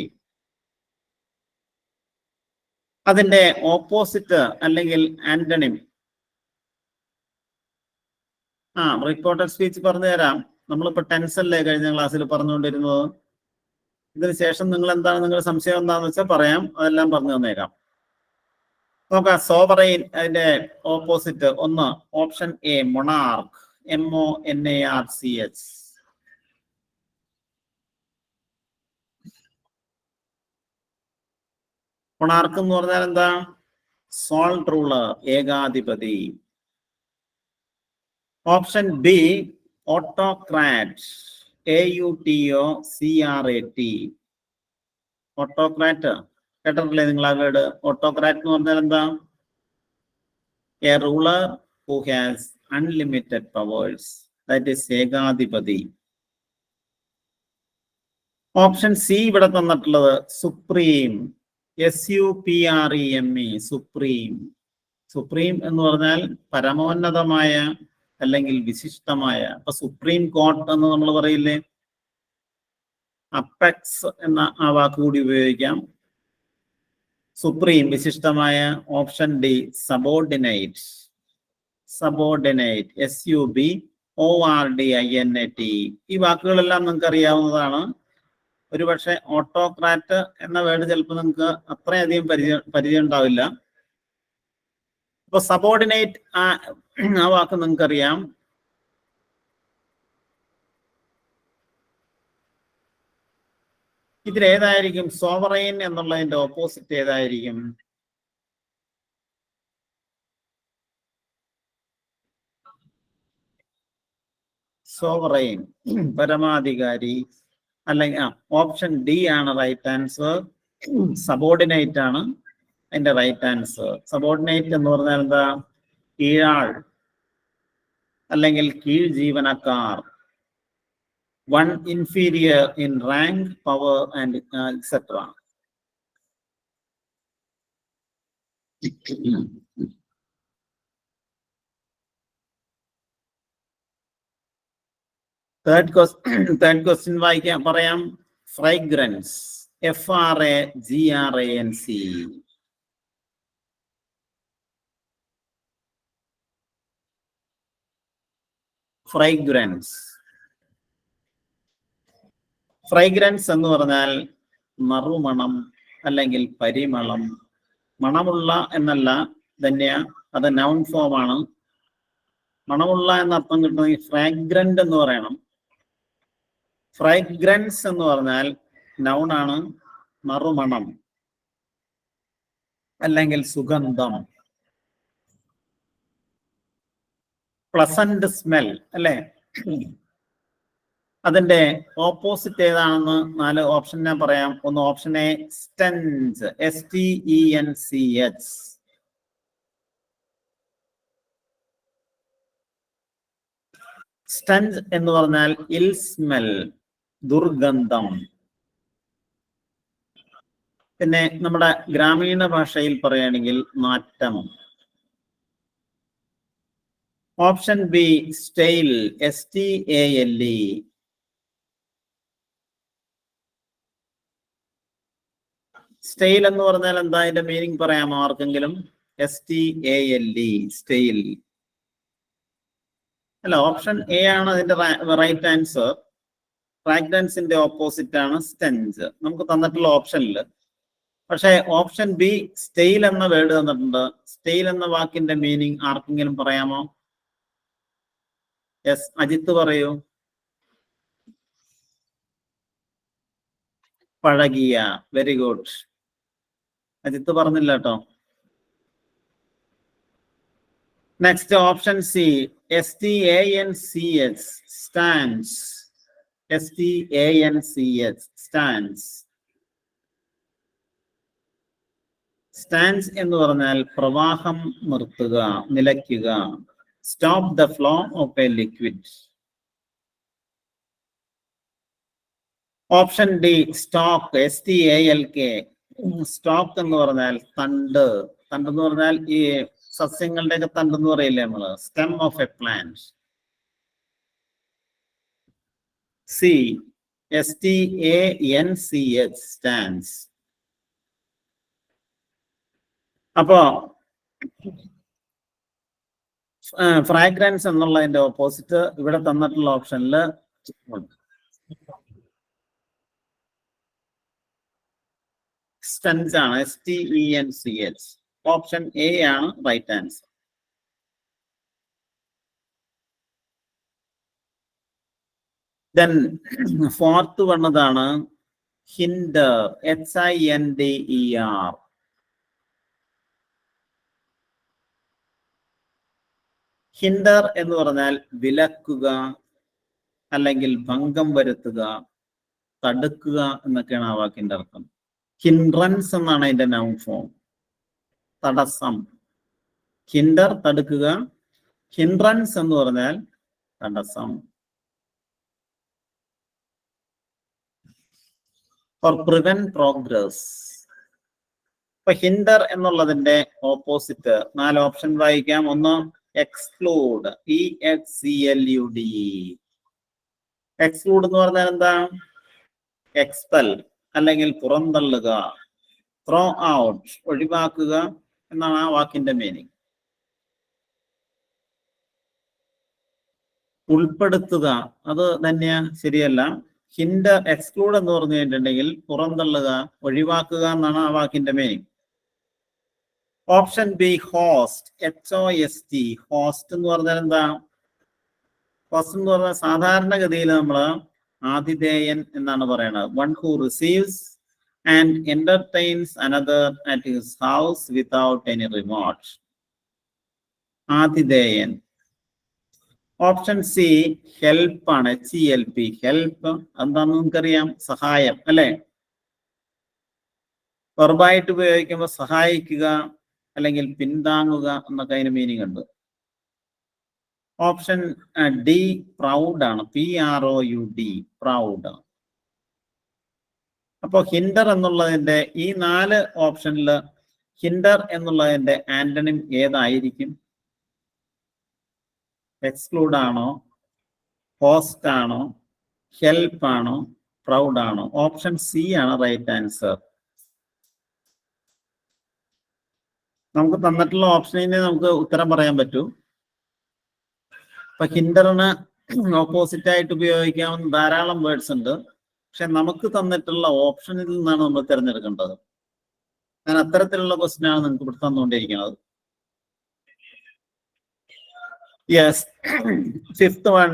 അതിന്റെ ഓപ്പോസിറ്റ് അല്ലെങ്കിൽ ആന്റണിം റിപ്പോർട്ടഡ് സ്പീച്ച് പറഞ്ഞു തരാം. നമ്മളിപ്പോ ടെൻസ് അല്ലേ കഴിഞ്ഞ ക്ലാസ്സിൽ പറഞ്ഞുകൊണ്ടിരുന്നത്. ഇതിന് ശേഷം നിങ്ങൾ എന്താണ്, നിങ്ങളുടെ സംശയം എന്താണെന്ന് വെച്ചാൽ പറയാം, അതെല്ലാം പറഞ്ഞു തന്നേക്കാം. നോക്കാം. സോവറൈൻ അതിന്റെ opposite. 1 option A monarch, MONARCH. Monarch എന്ന് പറഞ്ഞാൽ എന്താ? Soul ruler, ഏകാധിപതി. Option B autocrat, AUTOCRAT. Autocrat കേട്ടിട്ടില്ലേ നിങ്ങൾ ആ വേർഡ്? ഓട്ടോക്രാറ്റ് എന്ന് പറഞ്ഞാൽ എന്താ? A ruler who has unlimited powers, that is ഏകാധിപതി. Option C ഇവിടെ തന്നിട്ടുള്ളത് സുപ്രീം, SUPREME, സുപ്രീം. സുപ്രീം എന്ന് പറഞ്ഞാൽ പരമോന്നതമായ അല്ലെങ്കിൽ വിശിഷ്ടമായ. അപ്പൊ സുപ്രീം കോർട്ട് എന്ന് നമ്മൾ പറയില്ലേ, അപ്പെക്സ് എന്ന ആ വാക്ക് കൂടി ഉപയോഗിക്കാം. സുപ്രീം, വിശിഷ്ടമായ. Option D subordinate, subordinate, SUBORDINAT. ഈ വാക്കുകളെല്ലാം നിങ്ങൾക്ക് അറിയാവുന്നതാണ്. ഒരുപക്ഷെ ഓട്ടോക്രാറ്റ് എന്ന വേർഡ് ചിലപ്പോൾ നിങ്ങൾക്ക് അത്രയധികം പരിചയം ഉണ്ടാവില്ല. അപ്പൊ സബോർഡിനേറ്റ് ആ വാക്ക് നിങ്ങൾക്കറിയാം. ഇതിലേതായിരിക്കും സോവറൈൻ എന്നുള്ളതിന്റെ ഓപ്പോസിറ്റ് ഏതായിരിക്കും? സോവറൈൻ, പരമാധികാരി. അല്ലെങ്കിൽ ഓപ്ഷൻ ഡി ആണ് റൈറ്റ് ആൻസർ. സബോർഡിനേറ്റ് ആണ് അതിന്റെ റൈറ്റ് ആൻസർ. സബോർഡിനേറ്റ് എന്ന് പറഞ്ഞാൽ എന്താ? കീഴാൾ അല്ലെങ്കിൽ കീഴ് ജീവനക്കാർ. 1 inferior in rank, power and etc. Third question വായിക്കാം, പറയാം. ഫ്രൈഗ്രൻസ്, FRAGRANC. ഫ്രൈഗ്രൻസ്. ഫ്രൈഗ്രൻസ് എന്ന് പറഞ്ഞാൽ നറുമണം അല്ലെങ്കിൽ പരിമളം. മണമുള്ള എന്നല്ല ധന്യ, അത് നൗൺ ഫോം ആണ്. മണമുള്ള എന്നർത്ഥം കിട്ടണമെങ്കിൽ ഫ്രാഗ്രന്റ് എന്ന് പറയണം. ഫ്രൈഗ്രൻസ് എന്ന് പറഞ്ഞാൽ നൗൺ ആണ്, നറുമണം അല്ലെങ്കിൽ സുഗന്ധം. പ്ലസന്റ് സ്മെൽ അല്ലെ? അതിന്റെ ഓപ്പോസിറ്റ് ഏതാണെന്ന് 4 ഓപ്ഷൻ ഞാൻ പറയാം. 1 ഓപ്ഷൻ എ സ്റ്റെൻസ്, STENCH. സ്റ്റെൻസ് എന്ന് പറഞ്ഞാൽ ഇൽ സ്മെൽ, ദുർഗന്ധം. പിന്നെ നമ്മുടെ ഗ്രാമീണ ഭാഷയിൽ പറയുകയാണെങ്കിൽ നാറ്റം. Option B stale, STALE. Stale എന്ന് പറഞ്ഞാൽ എന്താ? അതിന്റെ മീനിങ് പറയാമോ ആർക്കെങ്കിലും? STALE, സ്റ്റെയിൽ അല്ല, ഓപ്ഷൻ എ ആണ് അതിന്റെ റൈറ്റ് ആൻസർ. ഫ്രാഗ്രൻസിന്റെ ഓപ്പോസിറ്റ് ആണ് സ്റ്റെൻസ് നമുക്ക് തന്നിട്ടുള്ള ഓപ്ഷനിൽ. പക്ഷെ ഓപ്ഷൻ ബി സ്റ്റെയിൽ എന്ന വേർഡ് തന്നിട്ടുണ്ട്. സ്റ്റെയിൽ എന്ന വാക്കിന്റെ മീനിങ് ആർക്കെങ്കിലും പറയാമോ? യെസ്, അജിത്ത് പറയൂ. പഴകിയ. Very good. അജിത്ത് പറഞ്ഞില്ല കേട്ടോ. Next option C, STANCH, stanch. STANCH, stanch. Stanch എന്ന് പറഞ്ഞാൽ പ്രവാഹം നിർത്തുക, നിലയ്ക്കുക. Stop the flow of a liquid. Option D, stalk. STALK, stalk എന്ന് പറഞ്ഞാൽ തണ്ട്. തണ്ട് എന്ന് പറഞ്ഞാൽ ഈ സസ്യങ്ങളുടെയൊക്കെ തണ്ട് എന്ന് പറയില്ലേ നമ്മള്, stem of a plant. C, STANCH, stanch. അപ്പോ ഫ്രാഗ്രൻസ് എന്നുള്ളതിന്റെ ഓപ്പോസിറ്റ് ഇവിടെ തന്നിട്ടുള്ള ഓപ്ഷനിൽ സ്റ്റെൻസ് ആണ്. STENCH. ഓപ്ഷൻ എ ആണ് റൈറ്റ് ആൻസർ. ദെൻ ഫോർത്ത് വന്നതാണ് ഹിൻഡർ. HINDER. ഹിൻഡർ എന്ന് പറഞ്ഞാൽ വിലക്കുക, അല്ലെങ്കിൽ ഭംഗം വരുത്തുക, തടുക്കുക എന്നൊക്കെയാണ് ആ വാക്കിന്റെ അർത്ഥം. ഹിൻഡ്രൻസ് എന്നാണ് അതിന്റെ നൗൺ ഫോം. തടസ്സം. ഹിൻഡർ തടുക്കുക, ഹിൻഡ്രൻസ് എന്ന് പറഞ്ഞാൽ തടസ്സം. For prevent progress. ഇപ്പൊ ഹിൻഡർ എന്നുള്ളതിന്റെ ഓപ്പോസിറ്റ് 4 ഓപ്ഷൻ വായിക്കാം. ഒന്ന്, എക്സ്ക്ലൂഡ്. EXCLUD. എക്സ്ക്ലൂഡ് എന്ന് പറഞ്ഞാൽ എന്താ? എക്സ്പെൽ, അല്ലെങ്കിൽ പുറന്തള്ളുക. ത്രോ ഔട്ട്, ഒഴിവാക്കുക എന്നാണ് ആ വാക്കിന്റെ മീനിങ്. ഉൾപ്പെടുത്തുക, അത് തന്നെയാ, ശരിയല്ല. ഹിൻഡർ, എക്സ്ക്ലൂഡ് എന്ന് പറഞ്ഞു കഴിഞ്ഞിട്ടുണ്ടെങ്കിൽ പുറന്തള്ളുക, ഒഴിവാക്കുക എന്നാണ് ആ വാക്കിന്റെ meaning. Option B, host. HOST. Host എന്ന് പറഞ്ഞാൽ എന്താ? ഹോസ്റ്റ് എന്ന് പറഞ്ഞാൽ സാധാരണഗതിയിൽ നമ്മള് ആതിഥേയൻ എന്നാണ് പറയുന്നത്. One who receives and entertains another at his house without any remote. ആതിഥേയൻ. ഓപ്ഷൻ സി, ഹെൽപ്പ് ആണ്. HELP. ഹെൽപ്പ് എന്താണെന്ന് നിങ്ങൾക്കറിയാം, സഹായം അല്ലെ? വെർബായിട്ട് ഉപയോഗിക്കുമ്പോൾ സഹായിക്കുക, അല്ലെങ്കിൽ പിന്താങ്ങുക എന്നൊക്കെ അതിന് മീനിങ് ഉണ്ട്. ഓപ്ഷൻ ഡി, പ്രൗഡ് ആണ്. PROUD, proud. അപ്പോ ഹിൻഡർ എന്നുള്ളതിന്റെ ഈ 4 ഓപ്ഷനിൽ ഹിൻഡർ എന്നുള്ളതിന്റെ ആന്റണിം ഏതായിരിക്കും? എക്സ്ക്ലൂഡ് ആണോ, ഹോസ്റ്റ് ആണോ, ഹെൽപ്പ് ആണോ, പ്രൗഡ് ആണോ? ഓപ്ഷൻ സി ആണ് റൈറ്റ് ആൻസർ. നമുക്ക് തന്നിട്ടുള്ള ഓപ്ഷനിനെ നമുക്ക് ഉത്തരം പറയാൻ പറ്റൂ. ഇപ്പൊ ഹിൻഡറിന് ഓപ്പോസിറ്റ് ആയിട്ട് ഉപയോഗിക്കാവുന്ന ധാരാളം വേർഡ്സ് ഉണ്ട്. പക്ഷെ നമുക്ക് തന്നിട്ടുള്ള ഓപ്ഷനിൽ നിന്നാണ് നമ്മൾ തിരഞ്ഞെടുക്കേണ്ടത്. ഞാൻ അത്തരത്തിലുള്ള ക്വസ്റ്റ്യൻ ആണ് നിങ്ങൾക്ക് ഇവിടെ തന്നുകൊണ്ടിരിക്കുന്നത്. Yes, fifth one.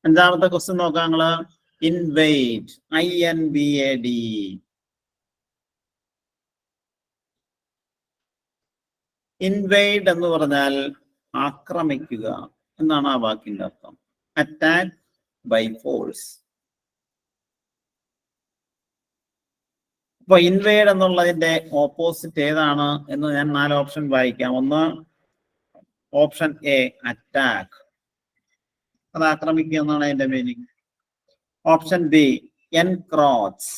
അഞ്ചാമത്തെ ക്വസ്റ്റ്യൻ നോക്കാം നിങ്ങള്. ഇൻവൈഡ്. INVAD. ഇൻവൈഡ് എന്ന് പറഞ്ഞാൽ ആക്രമിക്കുക എന്നാണ് ആ വാക്കിന്റെ അർത്ഥം. Attack by force. അപ്പൊ ഇൻവൈഡ് എന്നുള്ളതിന്റെ ഓപ്പോസിറ്റ് ഏതാണ് എന്ന് ഞാൻ 4 ഓപ്ഷൻ വായിക്കാം. ഒന്ന്, ഓപ്ഷൻ എ, അറ്റാക്ക്. അത് ആക്രമിക്കുക എന്നാണ് അതിന്റെ meaning. Option B, encroach.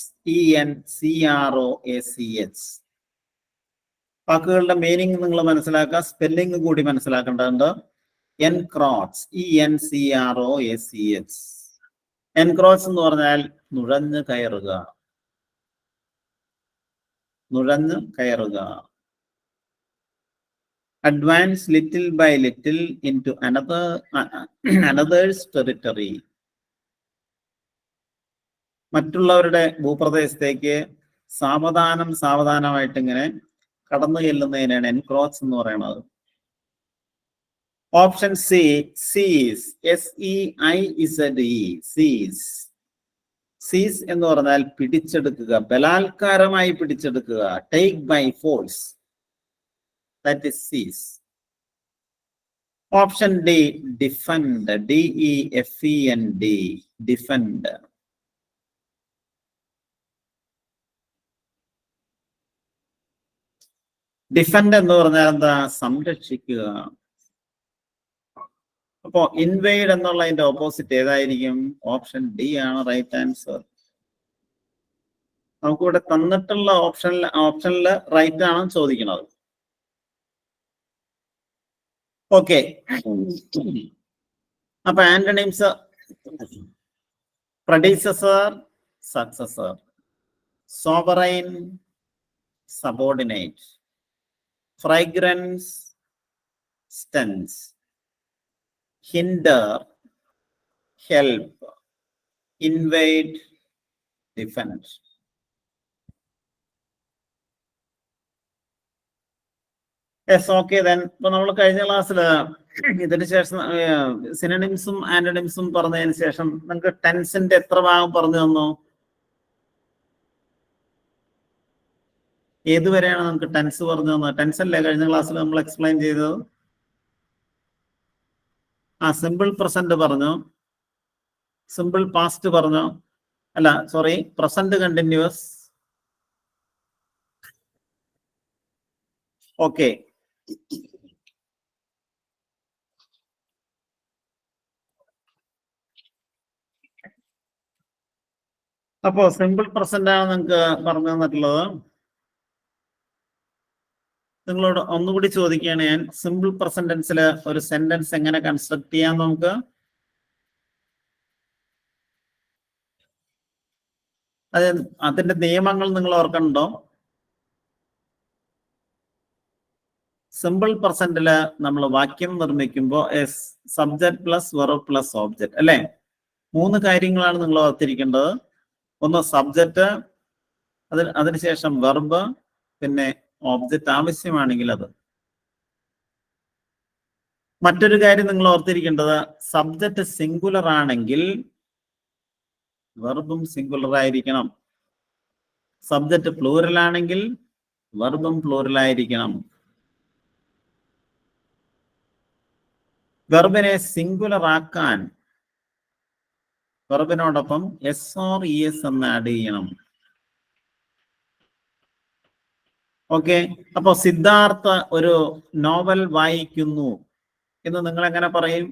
ENCROACH. വാക്കുകളുടെ മീനിങ് നിങ്ങൾ മനസ്സിലാക്കുക, സ്പെല്ലിംഗ് കൂടി മനസ്സിലാക്കേണ്ടതുണ്ട്. Encroach, ENCROACH. എൻക്രോച്ച് എന്ന് പറഞ്ഞാൽ നുഴഞ്ഞു കയറുക, നുഴഞ്ഞു കയറുക. Advance little by little into another's territory. മറ്റുള്ളവരുടെ ഭൂപ്രദേശത്തേക്ക് സാവധാനമായിട്ട് ഇങ്ങനെ കടന്നു ചെല്ലുന്നതിനാണ് എൻക്രോച്ച് എന്ന് പറയുന്നത്. ഓപ്ഷൻ സി സീസ്, SEIZE, സീസ്. സീസ് എന്ന് പറഞ്ഞാൽ പിടിച്ചെടുക്കുക, ബലാത്കാരമായി പിടിച്ചെടുക്കുക, take by force. That is seize. Option D defend, DEFEND, defend. Defend എന്ന് പറഞ്ഞാൽ എന്താ? സംരക്ഷിക്കുക. അപ്പോ ഇൻവേഡ് എന്നുള്ളതിന്റെ ഓപ്പോസിറ്റ് ഏതായിരിക്കും? ഓപ്ഷൻ ഡി ആണ് റൈറ്റ് ആൻസർ. നമുക്കിവിടെ തന്നിട്ടുള്ള ഓപ്ഷനിൽ റൈറ്റ് ആണ് ചോദിക്കുന്നത്. ഓക്കെ, അപ്പൊ antonyms: predecessor, successor, sovereign, subordinate, fragrance, stance, hinder, help, invade, defend. Yes, okay then. ഇപ്പൊ നമ്മൾ കഴിഞ്ഞ ക്ലാസ്സിൽ ഇതിന് ശേഷം സിനോണിംസും ആന്റണിംസും പറഞ്ഞതിന് ശേഷം നിങ്ങൾക്ക് ടെൻസിന്റെ എത്ര ഭാഗം പറഞ്ഞു തന്നു? ഏതുവരെയാണ് നമുക്ക് ടെൻസ് പറഞ്ഞു തന്നത്? ടെൻസ് അല്ലേ കഴിഞ്ഞ ക്ലാസ്സിൽ നമ്മൾ എക്സ്പ്ലെയിൻ ചെയ്തത്? സിമ്പിൾ പ്രസന്റ് പറഞ്ഞു, സിമ്പിൾ പാസ്റ്റ് പറഞ്ഞു, അല്ല സോറി, പ്രസന്റ് കണ്ടിന്യൂസ്. ഓക്കെ, അപ്പോ സിമ്പിൾ പ്രസന്റ് ആണ് നിങ്ങൾക്ക് പറഞ്ഞു തന്നിട്ടുള്ളത്. നിങ്ങളോട് ഒന്നുകൂടി ചോദിക്കുകയാണ് ഞാൻ, സിമ്പിൾ പ്രസന്റൻസിൽ ഒരു സെന്റൻസ് എങ്ങനെ കൺസ്ട്രക്ട് ചെയ്യാം നമുക്ക്? അതിന്റെ നിയമങ്ങൾ നിങ്ങൾ ഓർക്കണുണ്ടോ? സിമ്പിൾ പ്രസന്റില് നമ്മൾ വാക്യം നിർമ്മിക്കുമ്പോൾ subject plus verb plus object, അല്ലെ? 3 കാര്യങ്ങളാണ് നിങ്ങൾ ഓർത്തിരിക്കേണ്ടത്. ഒന്ന് സബ്ജക്റ്റ്, അതിനുശേഷം വെർബ്, പിന്നെ ഓബ്ജക്റ്റ് ആവശ്യമാണെങ്കിൽ അത്. മറ്റൊരു കാര്യം നിങ്ങൾ ഓർത്തിരിക്കേണ്ടത്, സബ്ജക്റ്റ് സിംഗുലർ ആണെങ്കിൽ വെർബും സിംഗുലർ ആയിരിക്കണം. സബ്ജക്റ്റ് പ്ലൂറൽ ആണെങ്കിൽ വെർബും പ്ലൂറൽ ആയിരിക്കണം. വെർബിനെ സിംഗുലർ ആക്കാൻ വെർബിനോടൊപ്പം S or ES എന്ന് ആഡ് ചെയ്യണം. ഓക്കെ, അപ്പൊ സിദ്ധാർത്ഥ ഒരു നോവൽ വായിക്കുന്നു എന്ന് നിങ്ങൾ എങ്ങനെ പറയും?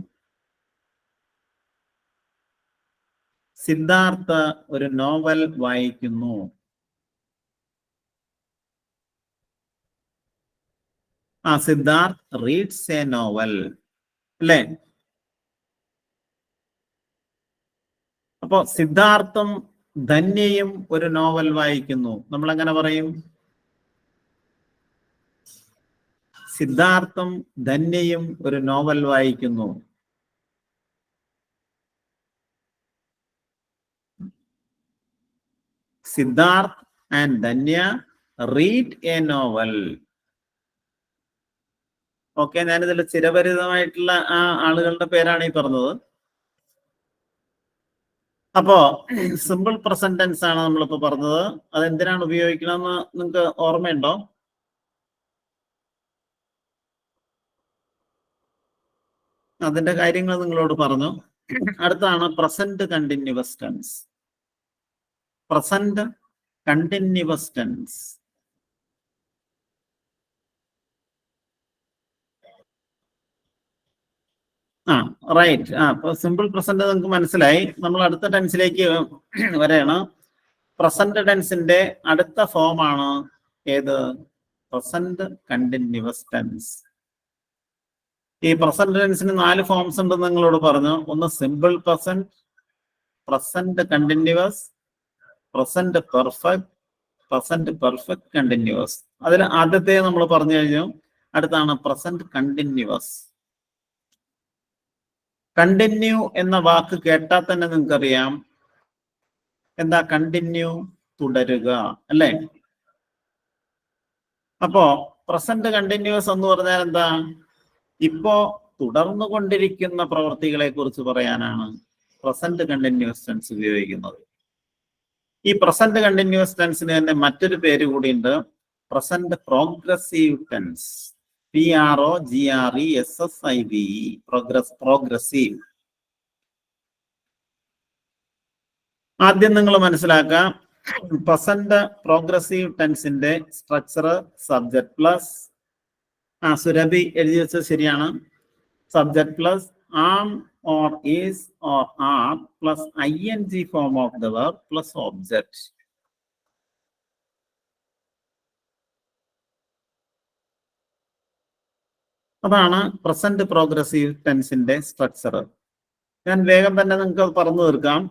സിദ്ധാർത്ഥ ഒരു നോവൽ വായിക്കുന്നു. സിദ്ധാർത്ഥ് റീഡ്സ് എ നോവൽ, അല്ലേ? അപ്പോ സിദ്ധാർത്ഥം ധന്യയും ഒരു നോവൽ വായിക്കുന്നു. നമ്മൾ എങ്ങനെ പറയും? സിദ്ധാർത്ഥം ധന്യയും ഒരു നോവൽ വായിക്കുന്നു. Siddharth and Dhanya read A novel. Okay, ഞാനിതിൽ ചിരപരിതമായിട്ടുള്ള ആ ആളുകളുടെ പേരാണ് ഈ പറഞ്ഞത്. അപ്പോ സിമ്പിൾ പ്രസന്റ് ടെൻസ് ആണ് നമ്മളിപ്പോ പറഞ്ഞത്. അതെന്തിനാണ് ഉപയോഗിക്കണമെന്ന് നിങ്ങൾക്ക് ഓർമ്മയുണ്ടോ? അതിന്റെ കാര്യങ്ങൾ നിങ്ങളോട് പറഞ്ഞു. അടുത്താണ് present continuous tense. Present continuous tense. Right. അപ്പൊ സിമ്പിൾ പ്രസന്റ് നിങ്ങൾക്ക് മനസ്സിലായി. നമ്മൾ അടുത്ത ടെൻസിലേക്ക് വരെയാണ്. പ്രസന്റ് ടെൻസിന്റെ അടുത്ത ഫോം ആണ് ഏത്? Present continuous tense. ഈ പ്രസന്റ് ടെൻസിന് 4 ഫോംസ് ഉണ്ടെന്ന് നിങ്ങളോട് പറഞ്ഞു. ഒന്ന് simple present, present continuous, present perfect, present perfect continuous. അതിൽ ആദ്യത്തെ നമ്മൾ പറഞ്ഞു കഴിഞ്ഞു. അടുത്താണ് പ്രസന്റ് കണ്ടിന്യൂവസ്. കണ്ടിന്യൂ എന്ന വാക്ക് കേട്ടാൽ തന്നെ നിങ്ങൾക്കറിയാം എന്താ കണ്ടിന്യൂ, തുടരുക, അല്ലേ? അപ്പോ പ്രസന്റ് കണ്ടിന്യൂസ് എന്ന് പറഞ്ഞാൽ എന്താ? ഇപ്പോ തുടർന്നുകൊണ്ടിരിക്കുന്ന പ്രവൃത്തികളെ കുറിച്ച് പറയാനാണ് പ്രസന്റ് കണ്ടിന്യൂസ് ടെൻസ് ഉപയോഗിക്കുന്നത്. ഈ പ്രസന്റ് കണ്ടിന്യൂസ് ടെൻസിന് തന്നെ മറ്റൊരു പേര് കൂടിയുണ്ട്, present progressive tense. PROGRESSIVE, progressive. ആദ്യം നിങ്ങൾ മനസ്സിലാക്കുക, പ്രസന്റ് പ്രോഗ്രസീവ് ടെൻസിന്റെ സ്ട്രക്ചർ സബ്ജക്ട് പ്ലസ്, സുരഭി എഴുതി വെച്ചത് ശരിയാണ്, subject plus am or is or are plus ing form of the verb plus object. അതാണ് പ്രസന്റ് പ്രോഗ്രസീവ് ടെൻസിന്റെ സ്ട്രക്ചർ. ഞാൻ വേഗം തന്നെ നിങ്ങൾക്ക് പറഞ്ഞു തീർക്കാം.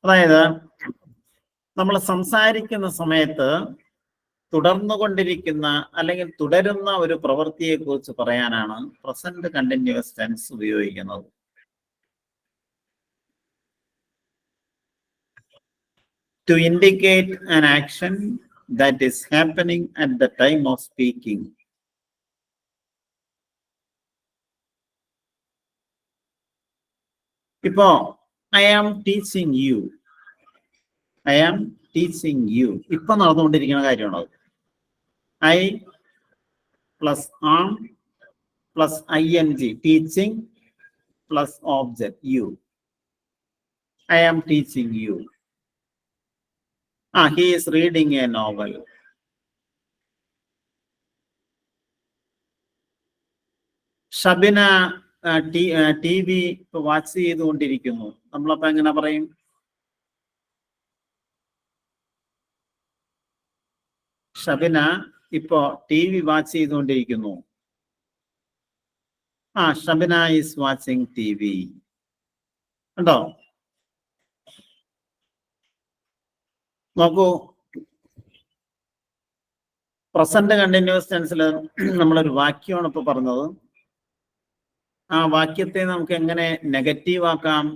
അതായത് നമ്മൾ സംസാരിക്കുന്ന സമയത്ത് തുടർന്നുകൊണ്ടിരിക്കുന്ന അല്ലെങ്കിൽ തുടരുന്ന ഒരു പ്രവൃത്തിയെ കുറിച്ച് പറയാനാണ് പ്രസന്റ് കണ്ടിന്യൂസ് ടെൻസ് ഉപയോഗിക്കുന്നത്. To indicate an action that is happening at the time of speaking. ഇപ്പോ I am teaching you. I am teaching you. ഇപ്പൊ നടന്നുകൊണ്ടിരിക്കുന്ന കാര്യമാണ്. I plus am plus ing, teaching plus object, you. I am teaching you. He is reading a novel. Shabina TV watch ചെയ്തുകൊണ്ടിരിക്കുന്നു. നമ്മളപ്പോ എങ്ങനെ പറയും? ഷബിന ഇപ്പോ TV watch ചെയ്തുകൊണ്ടിരിക്കുന്നു. Shabina is watching TV. ഉണ്ടോ? നോക്കൂ, പ്രസന്റ് കണ്ടിന്യൂസ് ടെൻസിൽ നമ്മളൊരു വാക്യമാണ് ഇപ്പൊ പറഞ്ഞത്. ആ വാക്യത്തെ നമുക്ക് എങ്ങനെ നെഗറ്റീവ് ആക്കാം?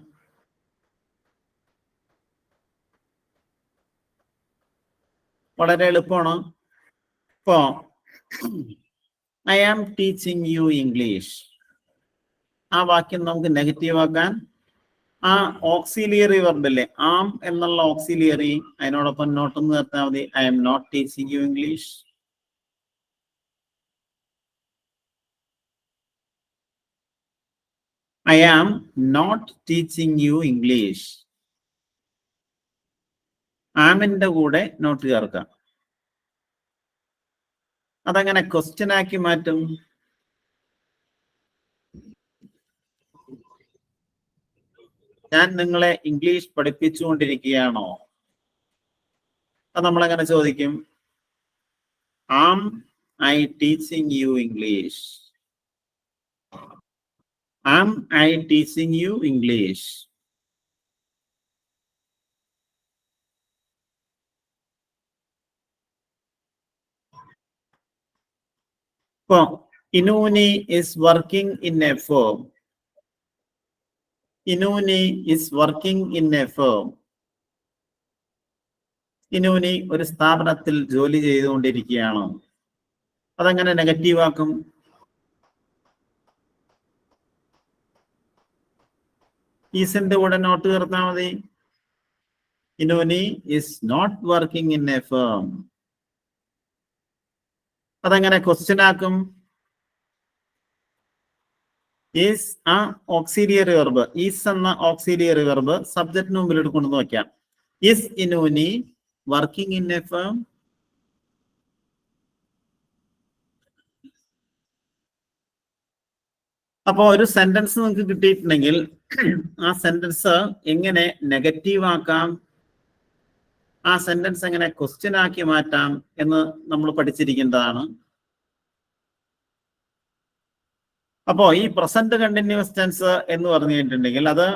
വളരെ എളുപ്പമാണ്. ഇപ്പോ I am teaching you English. ആ വാക്യം നമുക്ക് നെഗറ്റീവ് ആക്കാൻ ആ ഓക്സിലിയറി വെർബില്ലേ, ആം എന്നുള്ള ഓക്സിലിയറി അതിനോടൊപ്പം നോട്ടൊന്ന് ചേർത്താൽ മതി. I am not teaching you English. I am not teaching you English. ആമിന്റെ കൂടെ നോട്ട് ചേർക്കാം. അതങ്ങനെ ക്വസ്റ്റ്യൻ ആക്കി മാറ്റും. ഞാൻ നിങ്ങളെ ഇംഗ്ലീഷ് പഠിപ്പിച്ചുകൊണ്ടിരിക്കുകയാണോ? അത് നമ്മളെങ്ങനെ ചോദിക്കും? Am I teaching you English? Am I teaching you English? Inuni is working in a firm. Inuni is working in a firm. ഇനൂനി ഒരു സ്ഥാപനത്തിൽ ജോലി ചെയ്തുകൊണ്ടിരിക്കുകയാണ്. അതങ്ങനെ നെഗറ്റീവ് ആക്കും? ഈസിന്റെ കൂടെ നോട്ട് ചേർത്താൽ മതി. Inuni is not working in a firm. അതങ്ങനെ ക്വസ്റ്റ്യൻ ആക്കും? ഈസ് ആ ഓക്സിലിയറി വെർബ്, ഈസ് എന്ന ഓക്സിലിയറി വെർബ് സബ്ജക്റ്റിന് മുമ്പിൽ എടുക്കൊണ്ടു നോക്കാം. Is Inuni working in a firm? അപ്പോ ഒരു സെന്റൻസ് നിങ്ങൾക്ക് കിട്ടിയിട്ടുണ്ടെങ്കിൽ ആ സെന്റൻസ് എങ്ങനെ നെഗറ്റീവ് ആക്കാം, ആ സെന്റൻസ് എങ്ങനെ ക്വസ്റ്റ്യൻ ആക്കി മാറ്റാം എന്ന് നമ്മൾ പഠിച്ചിരിക്കേണ്ടതാണ്. അപ്പോ ഈ പ്രസന്റ് കണ്ടിന്യൂസ് ടെൻസ് എന്ന് പറഞ്ഞു കഴിഞ്ഞിട്ടുണ്ടെങ്കിൽ അത്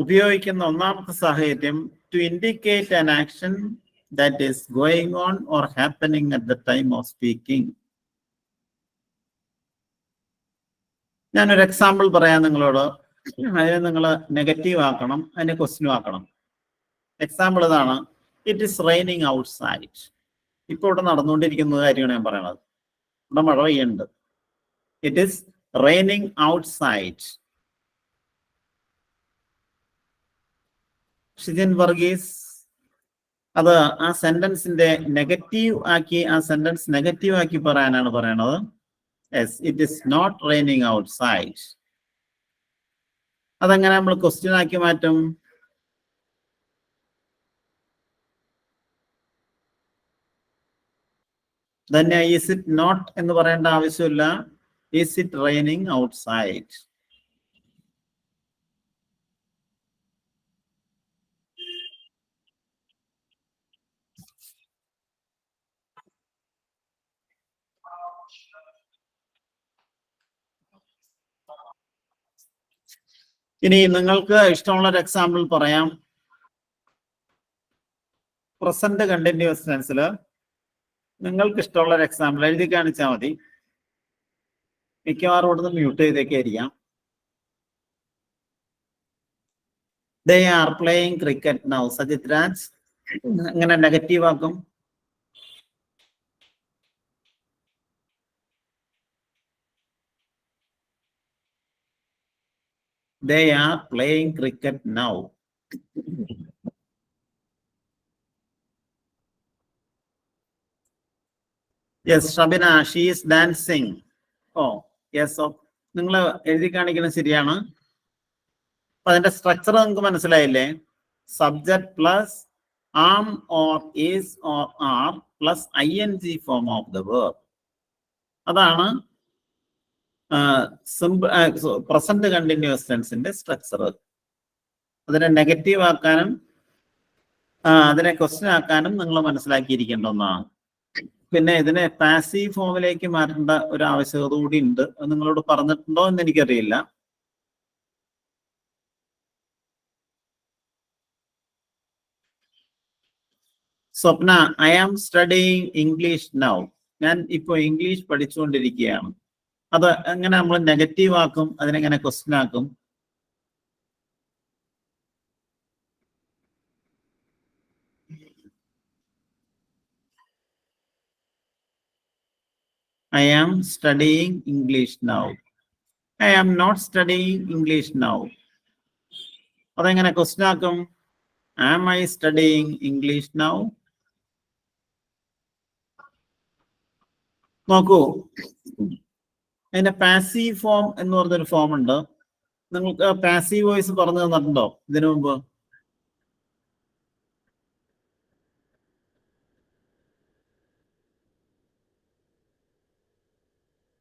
ഉപയോഗിക്കുന്ന ഒന്നാമത്തെ സാഹചര്യം to indicate an action that is going on or happening at the time of speaking. ഞാനൊരു എക്സാമ്പിൾ പറയാം നിങ്ങളോട്. അതിനെ നിങ്ങൾ നെഗറ്റീവ് ആക്കണം, അതിനെ ക്വസ്റ്റ്യൻ ആക്കണം. എക്സാമ്പിൾ ഇതാണ്: ഇറ്റ് ഈസ് റെയിനിങ് ഔട്ട്സൈഡ്. ഇപ്പൊ ഇവിടെ നടന്നുകൊണ്ടിരിക്കുന്ന കാര്യമാണ് ഞാൻ പറയണത്. ഇവിടെ മഴ പെയ്യുന്നുണ്ട്. It is raining outside. Shijin Varghese അത് ആ സെന്റൻസിന്റെ നെഗറ്റീവ് ആക്കി, ആ സെന്റൻസ് നെഗറ്റീവ് ആക്കി പറയാനാണ് പറയണത്. Yes, it is not raining outside. അതെങ്ങനെ നമ്മൾ ക്വസ്റ്റ്യൻ ആക്കി മാറ്റും? തന്നെ ഈസ് ഇറ്റ് നോട്ട് എന്ന് പറയേണ്ട ആവശ്യമില്ല. Is it raining outside? ഇനി നിങ്ങൾക്ക് ഇഷ്ടമുള്ള ഒരു എക്സാമ്പിൾ പറയാം. പ്രസന്റ് കണ്ടിന്യൂസ് ടെൻസിൽ നിങ്ങൾക്ക് ഇഷ്ടമുള്ള ഒരു എക്സാമ്പിൾ എഴുതി കാണിച്ചാൽ മതി. മിക്കവാറും ഇവിടുന്ന് മ്യൂട്ട് ചെയ്തൊക്കെ ആയിരിക്കാം. They are playing cricket now. Sajith Raj എങ്ങനെ നെഗറ്റീവ് ആക്കും? They are playing cricket now. Yes, Shabina, she is dancing. Oh, yes. നിങ്ങൾ എഴുതി കാണിക്കുന്നത് ശരിയാണ്. അപ്പൊ അതിന്റെ സ്ട്രക്ചർ നിങ്ങൾക്ക് മനസ്സിലായില്ലേ? Subject plus am or is or are plus ING form of the verb. അതാണ് പ്രസന്റ് കണ്ടിന്യൂസ് ടെൻസിന്റെ സ്ട്രക്ചർ. അതിനെ നെഗറ്റീവ് ആക്കാനും അതിനെ ക്വസ്റ്റ്യൻ ആക്കാനും നിങ്ങൾ മനസ്സിലാക്കിയിരിക്കേണ്ട ഒന്നാണ്. പിന്നെ ഇതിനെ പാസീവ് ഫോമിലേക്ക് മാറ്റേണ്ട ഒരു ആവശ്യകത കൂടി ഉണ്ട്. അത് നിങ്ങളോട് പറഞ്ഞിട്ടുണ്ടോ എന്ന് എനിക്കറിയില്ല. Swapna, I am studying English now. ഞാൻ ഇപ്പോൾ ഇംഗ്ലീഷ് പഠിച്ചുകൊണ്ടിരിക്കുകയാണ്. അത് എങ്ങനെ നമ്മൾ നെഗറ്റീവ് ആക്കും? അതിനെങ്ങനെ ക്വസ്റ്റ്യൻ ആക്കും? I am studying English now. I am not studying English now. അതെങ്ങനെ ക്വസ്റ്റ്യൻ ആക്കും? Am I studying English now? നോക്കൂ, അതിന്റെ പാസീവ് ഫോം എന്ന് പറഞ്ഞൊരു ഫോം ഉണ്ട്. നിങ്ങൾക്ക് പാസീവ് വോയിസ് പറഞ്ഞു തന്നിട്ടുണ്ടോ ഇതിനു മുമ്പ്?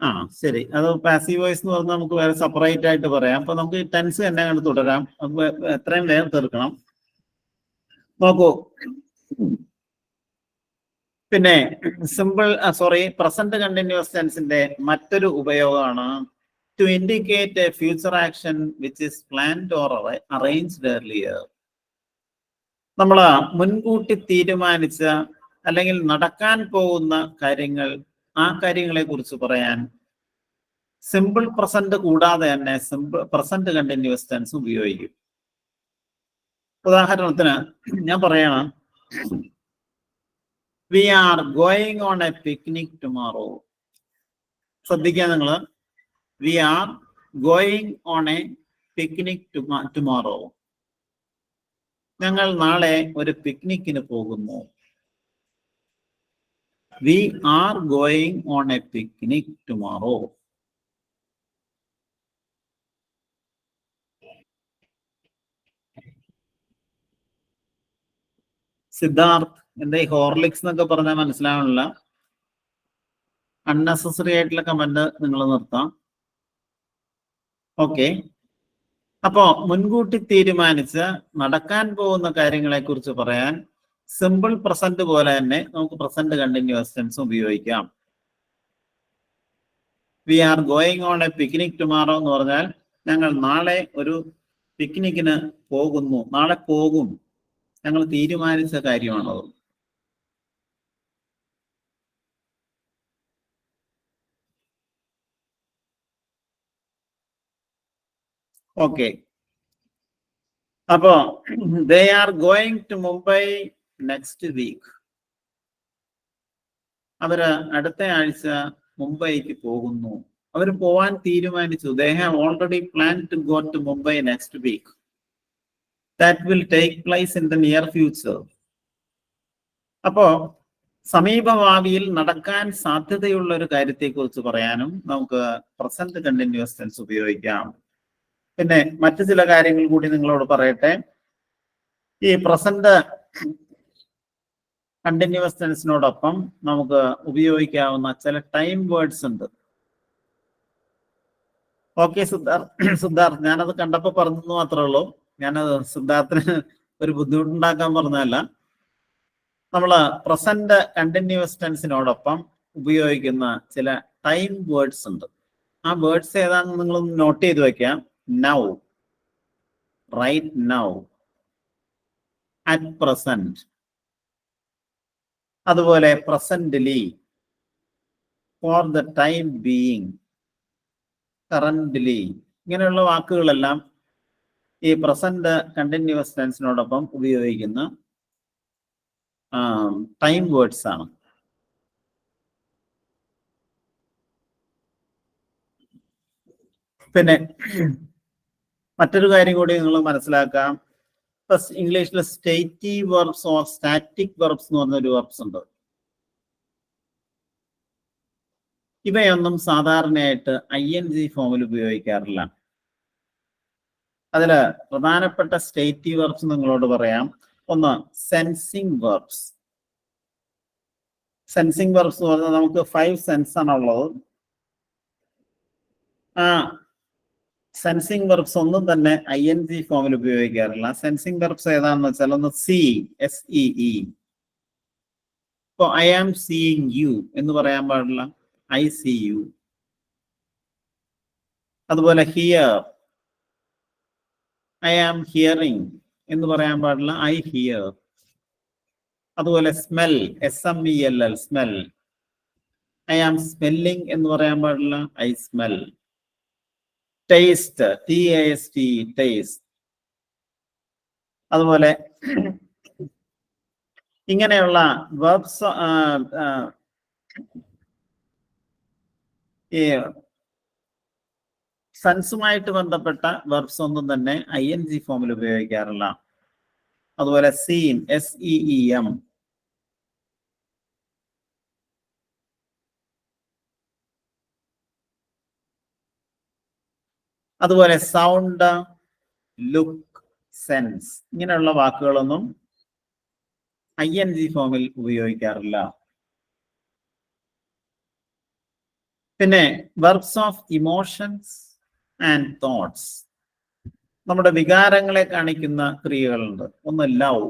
ആ ശരി, അത് പാസീവ് വോയിസ് എന്ന് പറഞ്ഞാൽ നമുക്ക് വേറെ സെപ്പറേറ്റ് ആയിട്ട് പറയാം. അപ്പൊ നമുക്ക് ടെൻസ് തന്നെ അങ്ങോട്ട് തുടരാം. അപ്പൊ എത്രയും വേഗം തീർക്കണം. നോക്കൂ, പിന്നെ പ്രസന്റ് കണ്ടിന്യൂസ് ടെൻസിന്റെ മറ്റൊരു ഉപയോഗമാണ് to indicate a future action which is planned or arranged earlier. നമ്മൾ മുൻകൂട്ടി തീരുമാനിച്ച അല്ലെങ്കിൽ നടക്കാൻ പോകുന്ന കാര്യങ്ങൾ, ആ കാര്യങ്ങളെ കുറിച്ച് പറയാൻ സിമ്പിൾ പ്രസന്റ് കൂടാതെ തന്നെ പ്രസന്റ് കണ്ടിന്യൂസ് ടെൻസ് ഉപയോഗിക്കും. ഉദാഹരണത്തിന് ഞാൻ പറയണം, we are going on a picnic tomorrow. ശ്രദ്ധിക്കുക നിങ്ങൾ, we are going on a picnic tomorrow. ഞങ്ങൾ നാളെ ഒരു പിക്നിക്കിന് പോകുന്നു. We are going on a picnic tomorrow. Siddharth, എന്താ ഈ ഹോർലിക്സ് എന്നൊക്കെ പറഞ്ഞാൽ മനസ്സിലാവണില്ല. അൺനെസസറി ആയിട്ടുള്ള കമന്റ് നിങ്ങൾ നിർത്താം. ഓക്കെ, അപ്പോ മുൻകൂട്ടി തീരുമാനിച്ച നടക്കാൻ പോകുന്ന കാര്യങ്ങളെ കുറിച്ച് പറയാൻ സിമ്പിൾ പ്രസന്റ് പോലെ തന്നെ നമുക്ക് പ്രസന്റ് കണ്ടിന്യൂസ് ടെൻസ് ഉപയോഗിക്കാം. We are going on a picnic tomorrow എന്ന് പറഞ്ഞാൽ ഞങ്ങൾ നാളെ ഒരു പിക്നിക്കിന് പോകുന്നു. നാളെ പോകും, ഞങ്ങൾ തീരുമാനിച്ച കാര്യമാണത്. ഓക്കെ, അപ്പോ they are going to Mumbai next week. അവര് അടുത്ത ആഴ്ച മുംബൈക്ക് പോകുന്നു. അവർ പോവാൻ തീരുമാനിച്ചു. They have already planned to go to Mumbai next week. That will take place in the near future. അപ്പോ സമീപഭാവിയിൽ നടക്കാൻ സാധ്യതയുള്ള ഒരു കാര്യത്തെക്കുറിച്ച് പറയാനും നമുക്ക് പ്രസന്റ് കണ്ടിന്യൂസ് ടെൻസ് ഉപയോഗിക്കാം. പിന്നെ മറ്റു ചില കാര്യങ്ങൾ കൂടി നിങ്ങളോട് പറയട്ടെ. ഈ പ്രസന്റ് കണ്ടിന്യൂസ് ടെൻസിനോടൊപ്പം നമുക്ക് ഉപയോഗിക്കാവുന്ന ചില ടൈം വേർഡ്സ് ഉണ്ട്. ഓക്കെ സിദ്ധാർത്ഥ്, ഞാനത് കണ്ടപ്പോ പറഞ്ഞു മാത്രമേ ഉള്ളൂ. ഞാനത് സിദ്ധാർത്ഥിന് ഒരു ബുദ്ധിമുട്ടുണ്ടാക്കാൻ പറഞ്ഞതല്ല. നമ്മൾ പ്രസന്റ് കണ്ടിന്യൂസ് ടെൻസിനോടൊപ്പം ഉപയോഗിക്കുന്ന ചില ടൈം വേർഡ്സ് ഉണ്ട്. ആ വേർഡ്സ് ഏതാണെന്ന് നിങ്ങളൊന്ന് നോട്ട് ചെയ്ത് വെക്കാം. Now, right now, at present, അതുപോലെ presently, for the time being, currently. ഇങ്ങനെയുള്ള വാക്കുകളെല്ലാം ഈ പ്രസന്റ് കണ്ടിന്യൂസ് ടെൻസിനോടൊപ്പം ഉപയോഗിക്കുന്ന ടൈം വേർഡ്സ് ആണ്. പിന്നെ മറ്റൊരു കാര്യം കൂടി നിങ്ങൾ മനസ്സിലാക്കാം. ഇംഗ്ലീഷിൽ stative verbs or static verbs എന്ന് പറഞ്ഞൊരു വെർബ്സ് ഉണ്ട്. ഇവയൊന്നും സാധാരണയായിട്ട് ING ഫോമിൽ ഉപയോഗിക്കാറില്ല. അതില് പ്രധാനപ്പെട്ട സ്റ്റേറ്റീവ് വെർബ്സ് നിങ്ങളോട് പറയാം. ഒന്ന്, സെൻസിങ് വെർബ്സ്. സെൻസിങ് വെർബ്സ് എന്ന് പറഞ്ഞാൽ നമുക്ക് 5 സെൻസ് ആണുള്ളത്. ആ സെൻസിങ് വെർബ്സ് ഒന്നും തന്നെ ING ഫോമിൽ ഉപയോഗിക്കാറില്ല. സെൻസിങ് വെർബ്സ് ഏതാണെന്ന് വെച്ചാൽ ഒന്ന് see, SEE. ഇപ്പൊ I am seeing you എന്ന് പറയാൻ പാടില്ല, I see you. അതുപോലെ hear, I am hearing എന്ന് പറയാൻ പാടില്ല, I hear. അതുപോലെ smell, SMELL, smell. I am smelling എന്ന് പറയാൻ പാടില്ല, I smell. Taste, TAST, taste. അതുപോലെ ഇങ്ങനെയുള്ള വെർബ്സ് ഈ സെൻസുമായിട്ട് ബന്ധപ്പെട്ട വെർബ്സ് ഒന്നും തന്നെ ING ഫോമിൽ ഉപയോഗിക്കാറില്ല. അതുപോലെ സീൻ, SEEM. അതുപോലെ സൗണ്ട്, ലുക്ക്, സെൻസ്. ഇങ്ങനെയുള്ള വാക്കുകളൊന്നും ING ഫോമിൽ ഉപയോഗിക്കാറില്ല. പിന്നെ verbs of emotions and thoughts. നമ്മുടെ വികാരങ്ങളെ കാണിക്കുന്ന ക്രിയകളുണ്ട്. ഒന്ന് ലവ്.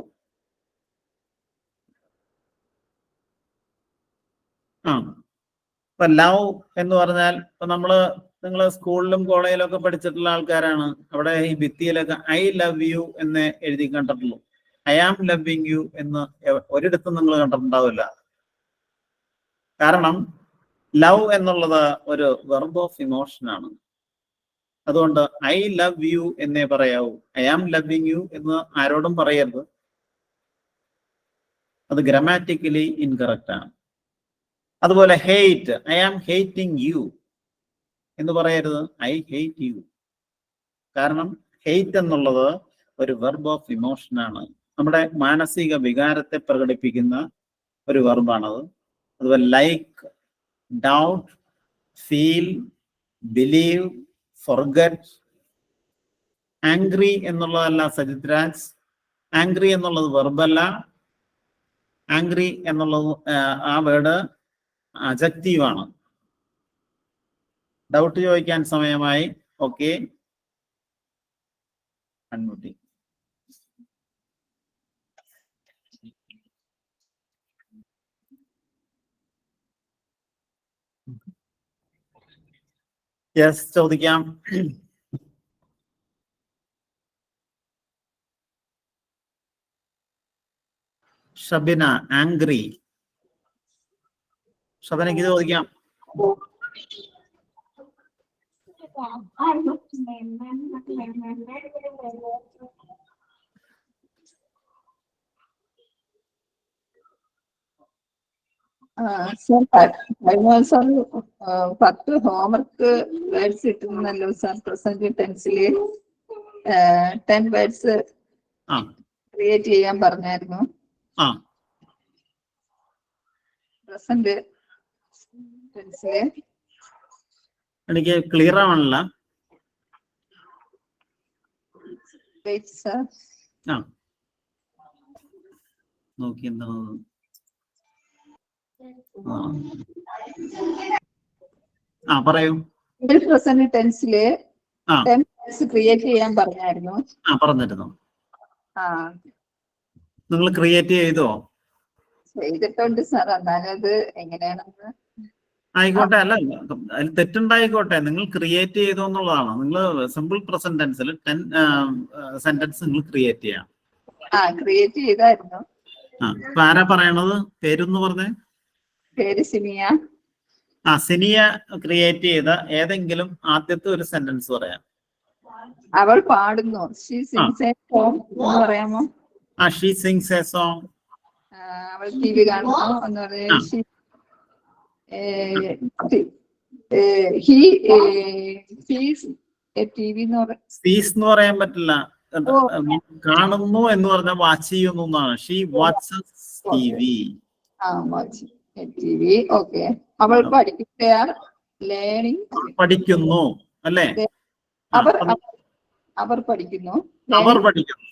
ഇപ്പൊ ലവ് എന്ന് പറഞ്ഞാൽ ഇപ്പൊ നിങ്ങൾ സ്കൂളിലും കോളേജിലും ഒക്കെ പഠിച്ചിട്ടുള്ള ആൾക്കാരാണ്. അവിടെ ഈ ഭിത്തിയിലൊക്കെ I love you എന്ന് എഴുതി കണ്ടിട്ടുള്ളൂ. I am loving you എന്ന് ഒരിടത്തും നിങ്ങൾ കണ്ടിട്ടുണ്ടാവില്ല. കാരണം ലവ് എന്നുള്ളത് ഒരു വെർബ് ഓഫ് ഇമോഷൻ ആണ്. അതുകൊണ്ട് I love you എന്നേ പറയാവൂ. I am loving you എന്ന് ആരോടും പറയരുത്. അത് ഗ്രാമാറ്റിക്കലി ഇൻകറക്റ്റ് ആണ്. അതുപോലെ hate, I am hating you എന്ന് പറയരുത്, I hate you. കാരണം ഹെയ്റ്റ് എന്നുള്ളത് ഒരു വെർബ് ഓഫ് ഇമോഷൻ ആണ്. നമ്മുടെ മാനസിക വികാരത്തെ പ്രകടിപ്പിക്കുന്ന ഒരു വെർബാണത്. അതുപോലെ like, doubt, feel, believe, forget. Angry എന്നുള്ളതല്ല സജിത് രാജ്. ആംഗ്രി എന്നുള്ളത് വെർബല്ല. ആംഗ്രി എന്നുള്ളത് ആ വേർഡ് അഡ്ജക്റ്റീവ് ആണ്. ഡൗട്ട് ചോദിക്കാൻ സമയമായി. ഓക്കെ, അൺമ്യൂട്ടിംഗ്. യെസ്, ചോദിക്കാം. ഷബിന, ആംഗ്രി. ഷബനയ്ക്ക് ചോദിക്കാം. സാർ സാർ 10 ഹോംവർക്ക് വേർഡ്സ് കിട്ടുന്നല്ലോ സാർ പ്രസന്റ് ടെൻസില് 10 വേർഡ്സ് ക്രിയേറ്റ് ചെയ്യാൻ പറഞ്ഞായിരുന്നു. പ്രസന്റ് ടെൻസില് എനിക്ക് ക്ലിയർ ആവണല്ല. സാർ നോക്കി എന്താണ് പറയൂ. പ്രസന്റ് ടെൻസില് 10 വേർഡ്സ് ക്രിയേറ്റ് ചെയ്യാൻ പറഞ്ഞായിരുന്നു. പറഞ്ഞിരുന്നു. നിങ്ങൾ ക്രിയേറ്റ് ചെയ്തോ? ചെയ്തിട്ടുണ്ട് സാർ. എന്നാലും അത് എങ്ങനെയാണെന്ന് ആയിക്കോട്ടെ, അല്ല അതിൽ തെറ്റുണ്ടായിക്കോട്ടെ, നിങ്ങൾ ക്രിയേറ്റ് ചെയ്തു എന്നുള്ളതാണ്. നിങ്ങൾ സിമ്പിൾ പ്രസന്റ് ടെൻസിൽ 10 സെന്റൻസ് നിങ്ങൾ ക്രിയേറ്റ് ചെയ്യാം. ക്രിയേറ്റ് ചെയ്തായിരുന്നു. ഇപ്പൊ ആരാ പറയണത്? പേരൊന്ന് പറഞ്ഞേ. പേര് സിനിയ. സിനിയ ക്രിയേറ്റ് ചെയ്ത ഏതെങ്കിലും ആദ്യത്തെ ഒരു സെന്റൻസ് പറയാം. അവൾ പാടുന്നു. ഷീ സിംഗ്സ് എ സോങ് എന്ന് പറയാമോ? She sings A song. അവൾ ടിവി കാണുന്നു എന്ന് പറയാം. സീസ് എന്ന് പറയാൻ പറ്റില്ല. കാണുന്നു എന്ന് പറഞ്ഞാൽ വാച്ച് ചെയ്യുന്നു എന്നാണ്. She watches TV. TV. Okay. അവൾ പഠിക്കുന്നു അല്ലേ? അവർ പഠിക്കുന്നു. അവർ പഠിക്കുന്നു.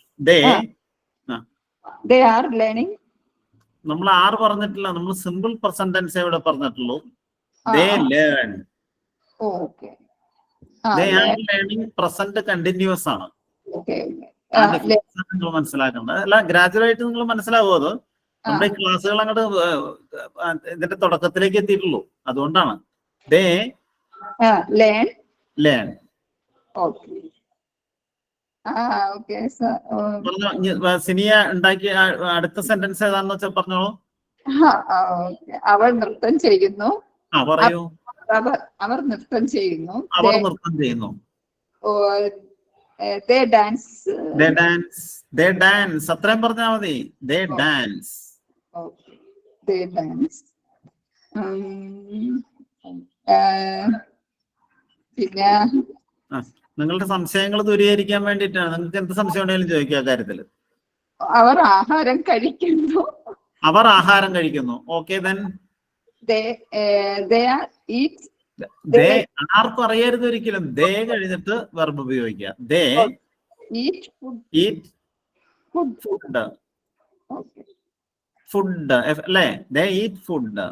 They are learning. നമ്മൾ ആറ് പറഞ്ഞിട്ടില്ല, നമ്മൾ സിമ്പിൾ പ്രസന്റ് ടെൻസ് ഇവിടെ പറഞ്ഞിട്ടുള്ളൂ. They learn. Okay. They are learning present continuous ആണ്. നിങ്ങൾ മനസ്സിലാക്കേണ്ടത് അല്ല, ഗ്രാജുവലായിട്ട് നിങ്ങൾ മനസ്സിലാവും. അത് നമ്മുടെ ക്ലാസ്സുകൾ അങ്ങോട്ട് ഇതിന്റെ തുടക്കത്തിലേക്ക് എത്തിയിട്ടുള്ളൂ, അതുകൊണ്ടാണ്. They learn. സിനിയ ഉണ്ടാക്കിയ അടുത്ത സെന്റൻസ് ഏതാണെന്ന് വെച്ചാൽ പറഞ്ഞോളൂ. അവൾ നൃത്തം ചെയ്യുന്നു. പറയൂ. അവർ നൃത്തം ചെയ്യുന്നു. അവർ നൃത്തം ചെയ്യുന്നു. They dance. They dance. അത്രയും പറഞ്ഞാൽ മതി. They dance. They dance. പിന്നെ നിങ്ങളുടെ സംശയങ്ങൾ ദൂരീകരിക്കാൻ വേണ്ടിയിട്ടാണ്. നിങ്ങൾക്ക് എന്ത് സംശയം ഉണ്ടെങ്കിലും ചോദിക്കുക കാര്യത്തില്. അവർ ആഹാരം കഴിക്കുന്നു. അവർ ആഹാരം കഴിക്കുന്നു. ഓക്കെ, then ആർക്കും അറിയരുത് ഒരിക്കലും. ദേ കഴിഞ്ഞിട്ട് വെർബ് ഉപയോഗിക്കുക. ദേ ഈറ്റ് ഫുഡ്. ഫുഡ് അല്ലേ? ദേ ഈറ്റ് ഫുഡ്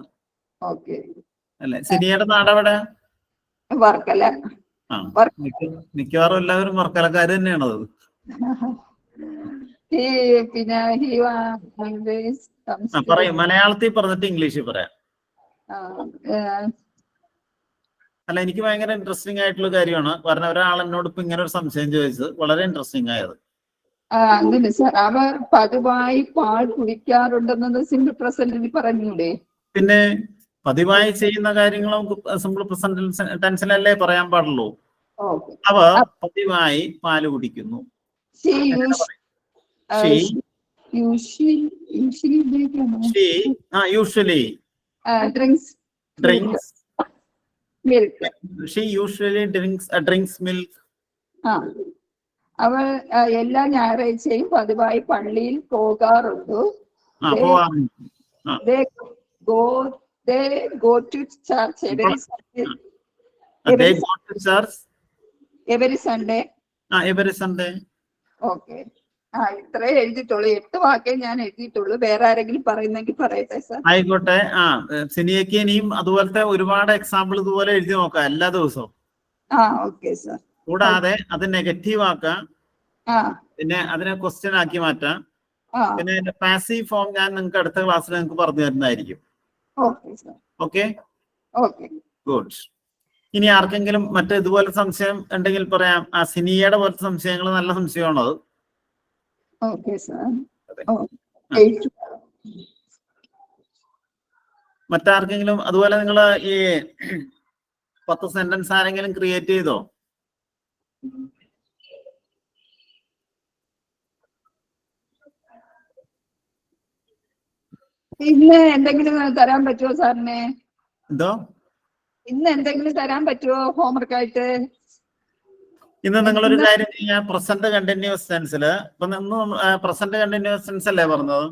അല്ലേ? സിനിയുടെ നാടെവിടെ? വർക്കല. മിക്കവാറും എല്ലാവരും വർക്കലക്കാര് തന്നെയാണത്. പറയും. മലയാളത്തിൽ പറഞ്ഞിട്ട് ഇംഗ്ലീഷിൽ പറയാം. അല്ല, എനിക്ക് ഭയങ്കര ഇൻട്രസ്റ്റിംഗ് ആയിട്ടുള്ള കാര്യമാണ്. കാരണം ഒരാൾ എന്നോട് ഇപ്പൊ ഇങ്ങനെ ഒരു സംശയം ചോദിച്ചത് വളരെ ഇൻട്രസ്റ്റിംഗ് ആയത്. അങ്ങനെ സാർ, അവർ പതിവായി പാൽ കുടിക്കാറുണ്ടെന്നത് സിമ്പിൾ പ്രസന്റിൽ പറഞ്ഞൂടെ? പിന്നെ പതിവായി ചെയ്യുന്ന കാര്യങ്ങൾ നമുക്ക് സിമ്പിൾ പ്രസന്റ് ടെൻസിലല്ലേ പറയാൻ പാടുള്ളൂ. അവർ പതിവായി പാല് കുടിക്കുന്നു. Usually drinks milk. She usually drinks milk. അവൾ എല്ലാ ഞായറാഴ്ചയും പതിവായി പള്ളിയിൽ പോകാറുണ്ട്. They go to church every Sunday. They go to church every Sunday. Every Sunday. Okay. ഇത്രേ എഴുതിയിട്ടുള്ളൂ. 8 വാക്കേ ഞാൻ എഴുതിയിട്ടുള്ളൂ. വേറെ ആരെങ്കിലും പറയുന്നെങ്കിൽ പറയട്ടെ സാർ. ആയിക്കോട്ടെ. സിനിയക്ക് ഇനിയും അതുപോലത്തെ ഒരുപാട് എക്സാമ്പിൾ ഇതുപോലെ എഴുതി നോക്കാം എല്ലാ ദിവസവും. Okay sir. കൂടാതെ അത് നെഗറ്റീവ് ആക്കാം, പിന്നെ അതിനെ ക്വസ്റ്റ്യൻ ആക്കി മാറ്റാം. പിന്നെ പാസീവ് ഫോം ഞാൻ നിങ്ങൾക്ക് അടുത്ത ക്ലാസ്സിൽ നിങ്ങൾക്ക് പറഞ്ഞു തരുന്നതായിരിക്കും. Okay, good. ഇനി ആർക്കെങ്കിലും മറ്റേ ഇതുപോലെ സംശയം ഉണ്ടെങ്കിൽ പറയാം. സിനിയയുടെ പോലത്തെ സംശയങ്ങൾ നല്ല സംശയമാണത്. മറ്റാർക്കെങ്കിലും അതുപോലെ നിങ്ങൾ ഈ 10 സെന്റൻസ് ആരെങ്കിലും ക്രിയേറ്റ് ചെയ്തോ? ഇന്ന് എന്തെങ്കിലും തരാൻ പറ്റുമോ സാറിന്? എന്തോ ഇന്ന് എന്തെങ്കിലും തരാൻ പറ്റുമോ ഹോംവർക്ക് ആയിട്ട്? ഇന്ന് നിങ്ങളൊരു കാര്യം ചെയ്യാം, പ്രസന്റ് കണ്ടിന്യൂസ് ടെൻസിൽ ഇപ്പൊ പ്രസന്റ് കണ്ടിന്യൂസ് ടെൻസ് അല്ലേ പറഞ്ഞത്?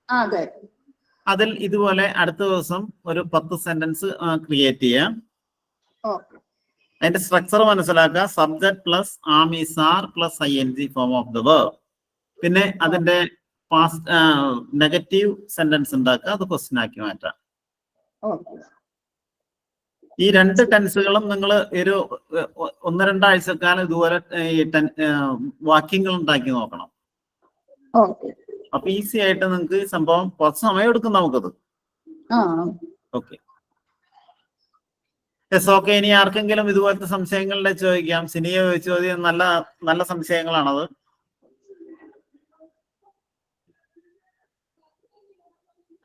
അതെ. അതിൽ ഇതുപോലെ അടുത്ത ദിവസം ഒരു 10 സെന്റൻസ് ക്രിയേറ്റ് ചെയ്യാം. അതിന്റെ സ്ട്രക്ചർ മനസ്സിലാക്കുക. Subject plus am is are plus ING form of the verb. പിന്നെ അതിന്റെ പാസ്റ്റ് നെഗറ്റീവ് സെന്റൻസ് ഉണ്ടാക്കുക, അത് ക്വസ്റ്റ്യൻ ആക്കി മാറ്റാം. ഈ 2 ടെൻസുകളും നിങ്ങൾ ഒരു 1-2 ആഴ്ചക്കാലം ഇതുപോലെ വാക്യങ്ങൾ ഉണ്ടാക്കി നോക്കണം. അപ്പൊ ഈസി ആയിട്ട് നിങ്ങൾക്ക് ഈ സംഭവം കുറച്ച് സമയം എടുക്കും നമുക്കത്. ഓക്കെ. ഓക്കെ. ഇനി ആർക്കെങ്കിലും ഇതുപോലത്തെ സംശയങ്ങളുടെ ചോദിക്കാം. സിനിയെ ചോദ്യം നല്ല നല്ല സംശയങ്ങളാണത്.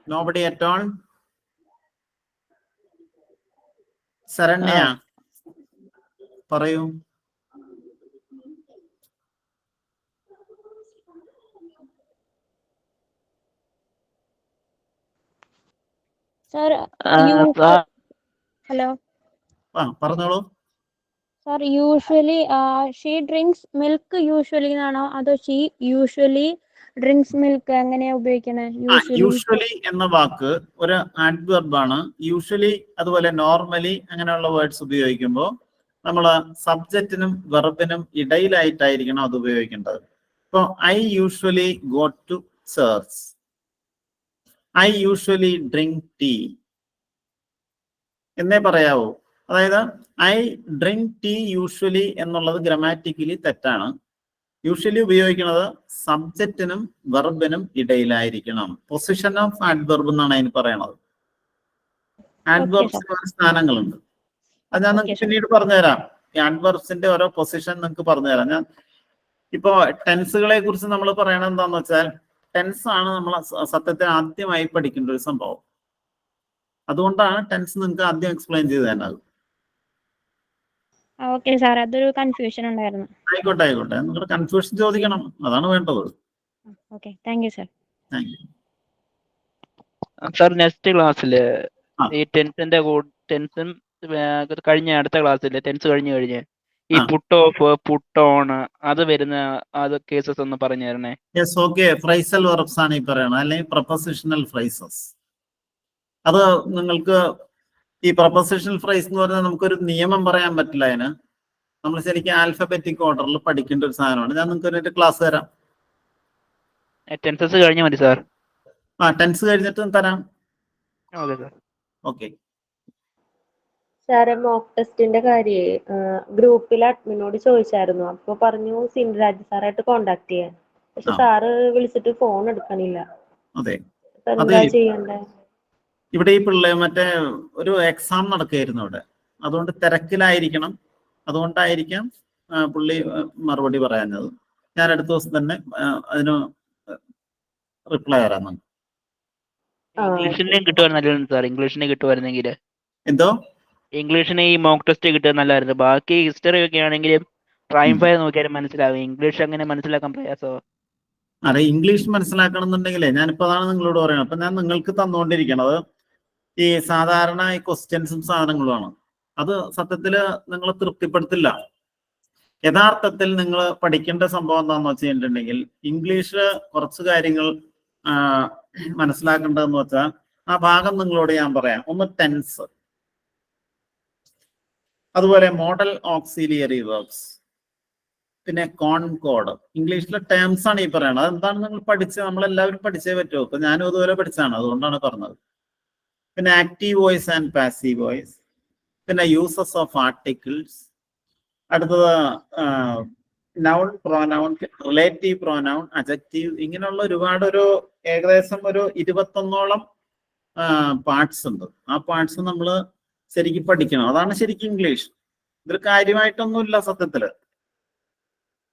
Nobody at all? ശരണ്യ പറയൂ. Sir, hello. പറഞ്ഞോളൂ. Sir, usually she drinks milk usually എന്നാണോ അതോ she usually drinks milk എങ്ങനെയാ ഉപയോഗിക്കണേ? യൂഷ്വലി എന്ന വാക്ക് ഒരു ആഡ്വർബ് ആണ്. യൂഷ്വലി അതുപോലെ നോർമലി അങ്ങനെയുള്ള വേർഡ്സ് ഉപയോഗിക്കുമ്പോൾ നമ്മൾ സബ്ജക്റ്റിനും വെർബിനും ഇടയിലായിട്ടായിരിക്കണം അത് ഉപയോഗിക്കേണ്ടത്. ഇപ്പൊ I usually go to church, I usually drink tea എന്നേ പറയാവൂ. അതായത് ഐ ഡ്രിങ്ക് ടീ യൂഷ്വലി എന്നുള്ളത് ഗ്രാമാറ്റിക്കലി തെറ്റാണ്. യൂഷ്വലി ഉപയോഗിക്കുന്നത് സബ്ജക്റ്റിനും വെർബിനും ഇടയിലായിരിക്കണം. പൊസിഷൻ ഓഫ് ആഡ്വർബ് എന്നാണ് അതിന് പറയണത്. ആഡ്വർബ്സിന് സ്ഥാനങ്ങളുണ്ട്. അത് ഞാൻ നിങ്ങൾക്ക് പിന്നീട് പറഞ്ഞുതരാം. ഈ ആഡ്വർബ്സിന്റെ ഓരോ പൊസിഷൻ നിങ്ങൾക്ക് പറഞ്ഞുതരാം. ഞാൻ ഇപ്പോ ടെൻസുകളെ കുറിച്ച് നമ്മൾ പറയണത് എന്താന്ന് വെച്ചാൽ, ടെൻസ് ആണ് നമ്മൾ സത്യത്തിൽ ആദ്യമായി പഠിക്കേണ്ട ഒരു സംഭവം. അതുകൊണ്ടാണ് ടെൻസ് നിങ്ങൾക്ക് ആദ്യം എക്സ്പ്ലെയിൻ ചെയ്ത് തന്നത്. ഓക്കെ സാർ, അതൊരു കൺഫ്യൂഷൻ ഉണ്ടായിരുന്നു. ആയിക്കോട്ടെ ആയിക്കോട്ടെ, നിങ്ങൾ കൺഫ്യൂഷൻ ചോദിക്കണം, അതാണ് വേണ്ടത്. Okay, thank you sir. Thank you sir. Next ക്ലാസ്സിൽ ഈ ടെൻസും കഴിഞ്ഞ അടുത്ത ക്ലാസ്സിൽ ടെൻസ് കഴിഞ്ഞ് ഈ പുട്ട് ഓഫ് പുട്ട് ഓൺ അത് വരുന്ന അത് കേസസ് ഒന്ന് പറഞ്ഞു തരണേ. Yes, okay. ഫ്രൈസൽ വെർബ്സ് ആണ് ഈ പറയണത്, അല്ലെങ്കിൽ പ്രൊപോസിഷണൽ ഫ്രൈസസ്. അത് നിങ്ങൾക്ക് ഈ പ്രൊപോസിഷണൽ ഫ്രൈസ് എന്ന് പറഞ്ഞാൽ നമുക്കൊരു നിയമം പറയാൻ പറ്റില്ല. അതിന് നമ്മൾ ശരിക്കും ആൽഫബറ്റിക് ഓർഡറിൽ പഠിക്കേണ്ട ഒരു സാധനമാണ്. ഞാൻ നിങ്ങൾക്ക് ഒരു ക്ലാസ് തരാം. ടെൻസസ് കഴിഞ്ഞാൽ മതി സാർ. ടെൻസ് കഴിഞ്ഞിട്ട് തരാം. ഓക്കെ. സാറെ, മോക്ക് ടെസ്റ്റിന്റെ കാര്യേ ഗ്രൂപ്പിൽ അഡ്മിനോട് ചോദിച്ചായിരുന്നു. അപ്പൊ പറഞ്ഞു സിൻരാജ് സാറായിട്ട് കോണ്ടാക്ട് ചെയ്യാൻ. പക്ഷെ സാറ് വിളിച്ചിട്ട് ഫോൺ എടുക്കണില്ല. അതെ, എന്താ ചെയ്യണ്ടേ? ഇവിടെ ഈ മറ്റേ ഒരു എക്സാം നടക്കുകയായിരുന്നു ഇവിടെ, അതുകൊണ്ട് തിരക്കിലായിരിക്കണം. അതുകൊണ്ടായിരിക്കാം പുള്ളി മറുപടി പറയാഞ്ഞത്. ഞാൻ അടുത്ത ദിവസം തന്നെ അതിന് റിപ്ലൈ തരാം. ഇംഗ്ലീഷിനെയും കിട്ടുവായിരുന്നു സാർ. ഇംഗ്ലീഷിനെ കിട്ടുമായിരുന്നെങ്കിൽ. എന്തോ? ഇംഗ്ലീഷിന് ഈ മോക്ക് ടെസ്റ്റ് കിട്ടുക നല്ലതായിരുന്നു. ബാക്കി ഹിസ്റ്ററി ഒക്കെ ആണെങ്കിലും പ്രൈം ഫയർ നോക്കിയാലും മനസ്സിലാവും. ഇംഗ്ലീഷ് അങ്ങനെ മനസ്സിലാക്കാൻ പ്രയാസമോ? അതെ, ഇംഗ്ലീഷ് മനസ്സിലാക്കണം എന്നുണ്ടെങ്കിലേ ഞാനിപ്പോ അതാണ് നിങ്ങളോട് പറയുന്നത്. അപ്പൊ ഞാൻ നിങ്ങൾക്ക് തന്നുകൊണ്ടിരിക്കണത് ഈ സാധാരണ ഈ ക്വസ്റ്റ്യൻസും സാധനങ്ങളുമാണ്. അത് സത്യത്തിൽ നിങ്ങളെ തൃപ്തിപ്പെടുത്തില്ല. യഥാർത്ഥത്തിൽ നിങ്ങൾ പഠിക്കേണ്ട സംഭവം എന്താണെന്ന് വെച്ച് കഴിഞ്ഞിട്ടുണ്ടെങ്കിൽ, ഇംഗ്ലീഷില് കുറച്ച് കാര്യങ്ങൾ മനസ്സിലാക്കേണ്ടതെന്ന് വെച്ചാൽ ആ ഭാഗം നിങ്ങളോട് ഞാൻ പറയാം. ഒന്ന് ടെൻസ്, അതുപോലെ മോഡൽ ഓക്സിലിയറി വെർബ്സ്, പിന്നെ കോൺകോഡ്. ഇംഗ്ലീഷിലെ ടേംസ് ആണ് ഈ പറയണത്. അതെന്താണ് നിങ്ങൾ നമ്മളെല്ലാവരും പഠിച്ചേ പറ്റുമോ? ഇപ്പൊ ഞാനും അതുപോലെ പഠിച്ചാണ്, അതുകൊണ്ടാണ് പറഞ്ഞത്. പിന്നെ active voice and passive voice, പിന്നെ യൂസസ് ഓഫ് ആർട്ടിക്കിൾസ്, അടുത്തത് noun, pronoun, relative pronoun, adjective, ഇങ്ങനെയുള്ള ഒരുപാട് ഏകദേശം ഒരു 21ഓളം പാർട്സ് ഉണ്ട്. ആ പാർട്സ് നമ്മൾ ശരിക്കും പഠിക്കണം. അതാണ് ശരിക്കും ഇംഗ്ലീഷ്. ഇതൊരു കാര്യമായിട്ടൊന്നുമില്ല സത്യത്തില്.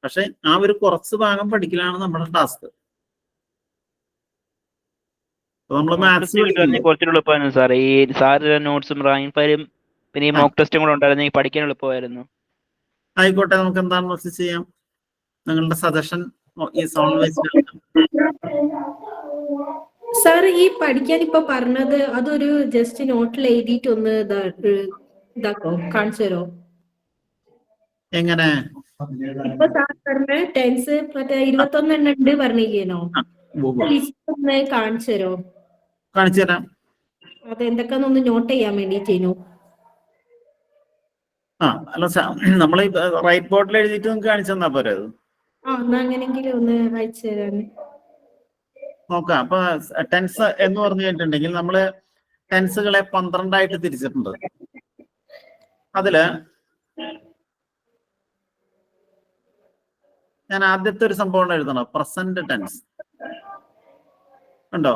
പക്ഷെ ആ ഒരു കുറച്ച് ഭാഗം പഠിക്കലാണ് നമ്മുടെ ടാസ്ക്. നമ്മൾ മാത്സ് കുറച്ചുകൂടെ എളുപ്പമായിരുന്നു സാർ. ഈ സാറിന്റെ നോട്ട്സും റാങ്ക് ഫയലും പിന്നെ ഈ മോക്ക് ടെസ്റ്റും കൂടെ ഉണ്ടായിരുന്നെങ്കിൽ പഠിക്കാൻ എളുപ്പമായിരുന്നു. ആയിക്കോട്ടെ, നമുക്ക് എന്താണെന്ന് വെച്ച് ചെയ്യാം. നിങ്ങളുടെ സജഷൻ ഈ സൗണ്ട് വൈസ് സാർ ഈ പഠിക്കാൻ ഇപ്പൊ പറഞ്ഞത് അതൊരു ജസ്റ്റ് നോട്ടിൽ എഴുതിയിട്ട് ഒന്ന് ഇതാക്കോ കാണിച്ചു തരോ? എങ്ങനെ? ഇപ്പൊ സാർ പറഞ്ഞ ടെൻസ് മറ്റേ 21 എണ്ണം ഉണ്ട് പറഞ്ഞിരിക്കണോ? ലിസ്റ്റ് ഒന്ന് കാണിച്ചു തരോ? കാണിച്ചു തരാം. അതെന്തൊക്കെയാണെന്ന് നോട്ട് ചെയ്യാൻ വേണ്ടിട്ടേനു. അല്ല നമ്മൾ റൈറ്റ് ബോർഡിൽ എഴുതിയിട്ട് നിങ്ങൾക്ക് കാണിച്ചു തന്നാ പോരെ അത്? എന്നാ അങ്ങനെങ്കിലും ഒന്ന് അയച്ചു തരാൻ നോക്കാം. അപ്പൊ ടെൻസ് എന്ന് പറഞ്ഞു കഴിഞ്ഞിട്ടുണ്ടെങ്കിൽ നമ്മള് ടെൻസുകളെ 12 തിരിച്ചിട്ടുണ്ട്. അതില് ഞാൻ ആദ്യത്തെ ഒരു സംഭവം എഴുതണം, പ്രസന്റ് ടെൻസ്. ഉണ്ടോ?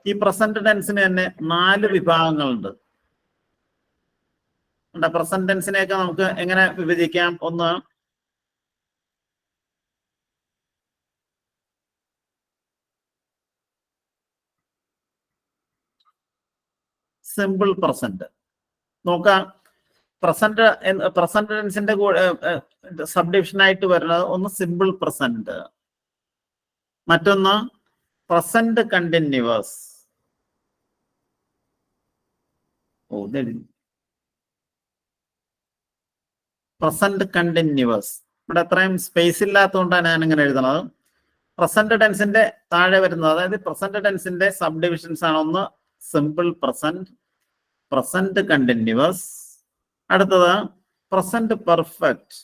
ഈ പ്രസന്റ് ടെൻസിന് തന്നെ 4 വിഭാഗങ്ങളുണ്ട്. പ്രസന്റ് ടെൻസിനെയൊക്കെ നമുക്ക് എങ്ങനെ വിഭജിക്കാം? ഒന്ന്, സിമ്പിൾ പ്രസന്റ്. നോക്കാം, പ്രസന്റ് ടെൻസിന്റെ സബ് ഡിവിഷൻ ആയിട്ട് വരുന്നത് ഒന്ന് സിമ്പിൾ പ്രസന്റ്, മറ്റൊന്ന് പ്രസന്റ് കണ്ടിന്യൂവസ്. Present continuous. ഇവിടെ അത്രയും സ്പേസ് ഇല്ലാത്തതുകൊണ്ടാണ് ഞാൻ ഇങ്ങനെ എഴുതുന്നത്. പ്രസന്റ് ടെൻസിന്റെ താഴെ വരുന്നത്, അതായത് പ്രസന്റ് ടെൻസിന്റെ സബ് ഡിവിഷൻസ് ആണ്. ഒന്ന് സിമ്പിൾ പ്രസന്റ്, പ്രസന്റ് കണ്ടിന്യൂവസ്, അടുത്തത് പ്രസന്റ് പെർഫെക്റ്റ്,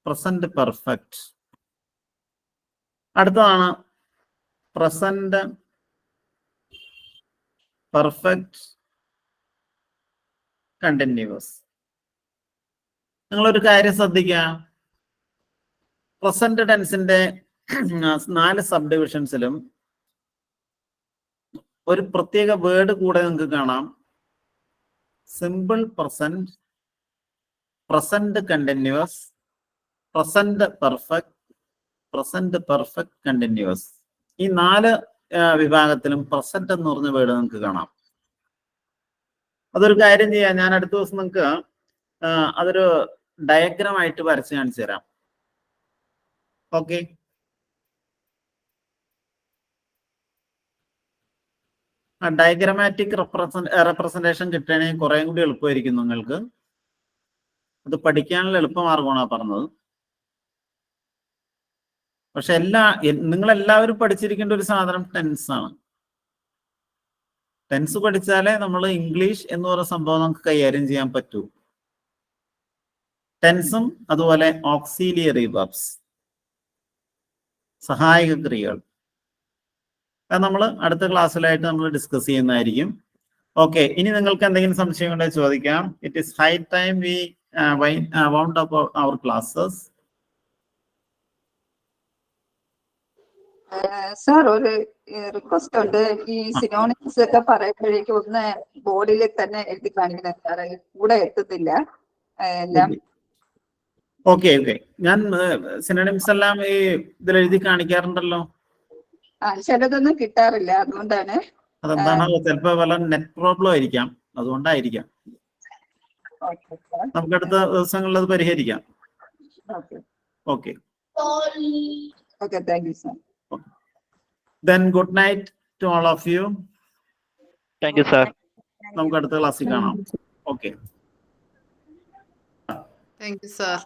പ്രസന്റ് പെർഫെക്റ്റ്, അടുത്തതാണ് പ്രസന്റ് പെർഫെക്റ്റ് കണ്ടിന്യൂവസ്. നിങ്ങളൊരു കാര്യം ശ്രദ്ധിക്കുക, പ്രസന്റ് ടെൻസിന്റെ 4 സബ് ഡിവിഷൻസിലും ഒരു പ്രത്യേക വേർഡ് കൂടെ നിങ്ങൾക്ക് കാണാം. Simple present, present continuous, present perfect, present perfect continuous. ഈ 4 വിഭാഗത്തിലും പ്രസന്റ് എന്ന് പറഞ്ഞ വേർഡ് നിങ്ങൾക്ക് കാണാം. അതൊരു കാര്യം ചെയ്യാം, ഞാൻ അടുത്ത ദിവസം നിങ്ങൾക്ക് അതൊരു ഡയഗ്രാം ആയിട്ട് വരച്ച് കാണിച്ചു തരാം. ഓക്കെ? ഡയഗ്രമാറ്റിക് റെപ്രസെന്റേഷൻ കിട്ടുകയാണെങ്കിൽ കുറേ കൂടി എളുപ്പമായിരിക്കും നിങ്ങൾക്ക്. അത് പഠിക്കാനുള്ള എളുപ്പമാർഗമാണ് പറഞ്ഞത്. പക്ഷെ നിങ്ങളെല്ലാവരും പഠിച്ചിരിക്കേണ്ട ഒരു സാധനം ടെൻസ് ആണ്. ടെൻസ് പഠിച്ചാലേ നമ്മൾ ഇംഗ്ലീഷ് എന്ന് പറയുന്ന സംഭവം നമുക്ക് കൈകാര്യം ചെയ്യാൻ പറ്റൂ. ടെൻസും അതുപോലെ ഓക്സിലിയറി വെർബ്സ്, സഹായക ക്രിയകൾ, അത് നമ്മൾ അടുത്ത ക്ലാസ്സിലായിട്ട് നമ്മൾ ഡിസ്കസ് ചെയ്യുന്നതായിരിക്കും. ഓക്കെ, ഇനി നിങ്ങൾക്ക് എന്തെങ്കിലും സംശയം ഉണ്ടെങ്കിൽ ചോദിക്കാം. It is high time we wound up our classes. Sir, ഒരു റിക്വസ്റ്റ് ഉണ്ട്. ഈ സിനോണിംസ് ഒക്കെ പറയുമ്പോഴേക്കും ഒന്ന് ബോർഡിൽ തന്നെ എഴുതി കാണിക്കണം സാറേ, കൂടെ എത്തുന്നില്ല എല്ലാം. ഓക്കെ, ഞാൻ സിനോണിംസ് എല്ലാം ഈ ഇതിൽ എഴുതി കാണിക്കാറുണ്ടല്ലോ. ചിലതൊന്നും കിട്ടാറില്ല, അതുകൊണ്ടാണ്. അതെന്താണോ ചിലപ്പോ വല്ല നെറ്റ് പ്രോബ്ലം ആയിരിക്കാം, അതുകൊണ്ടായിരിക്കാം. നമുക്ക് അടുത്ത ദിവസങ്ങളിൽ അത് പരിഹരിക്കാം. Okay, thank you sir. Then good night to all of you. Thank you, sir. നമുക്ക് അടുത്ത ക്ലാസ്സിൽ കാണാം. Okay, Thank you, sir.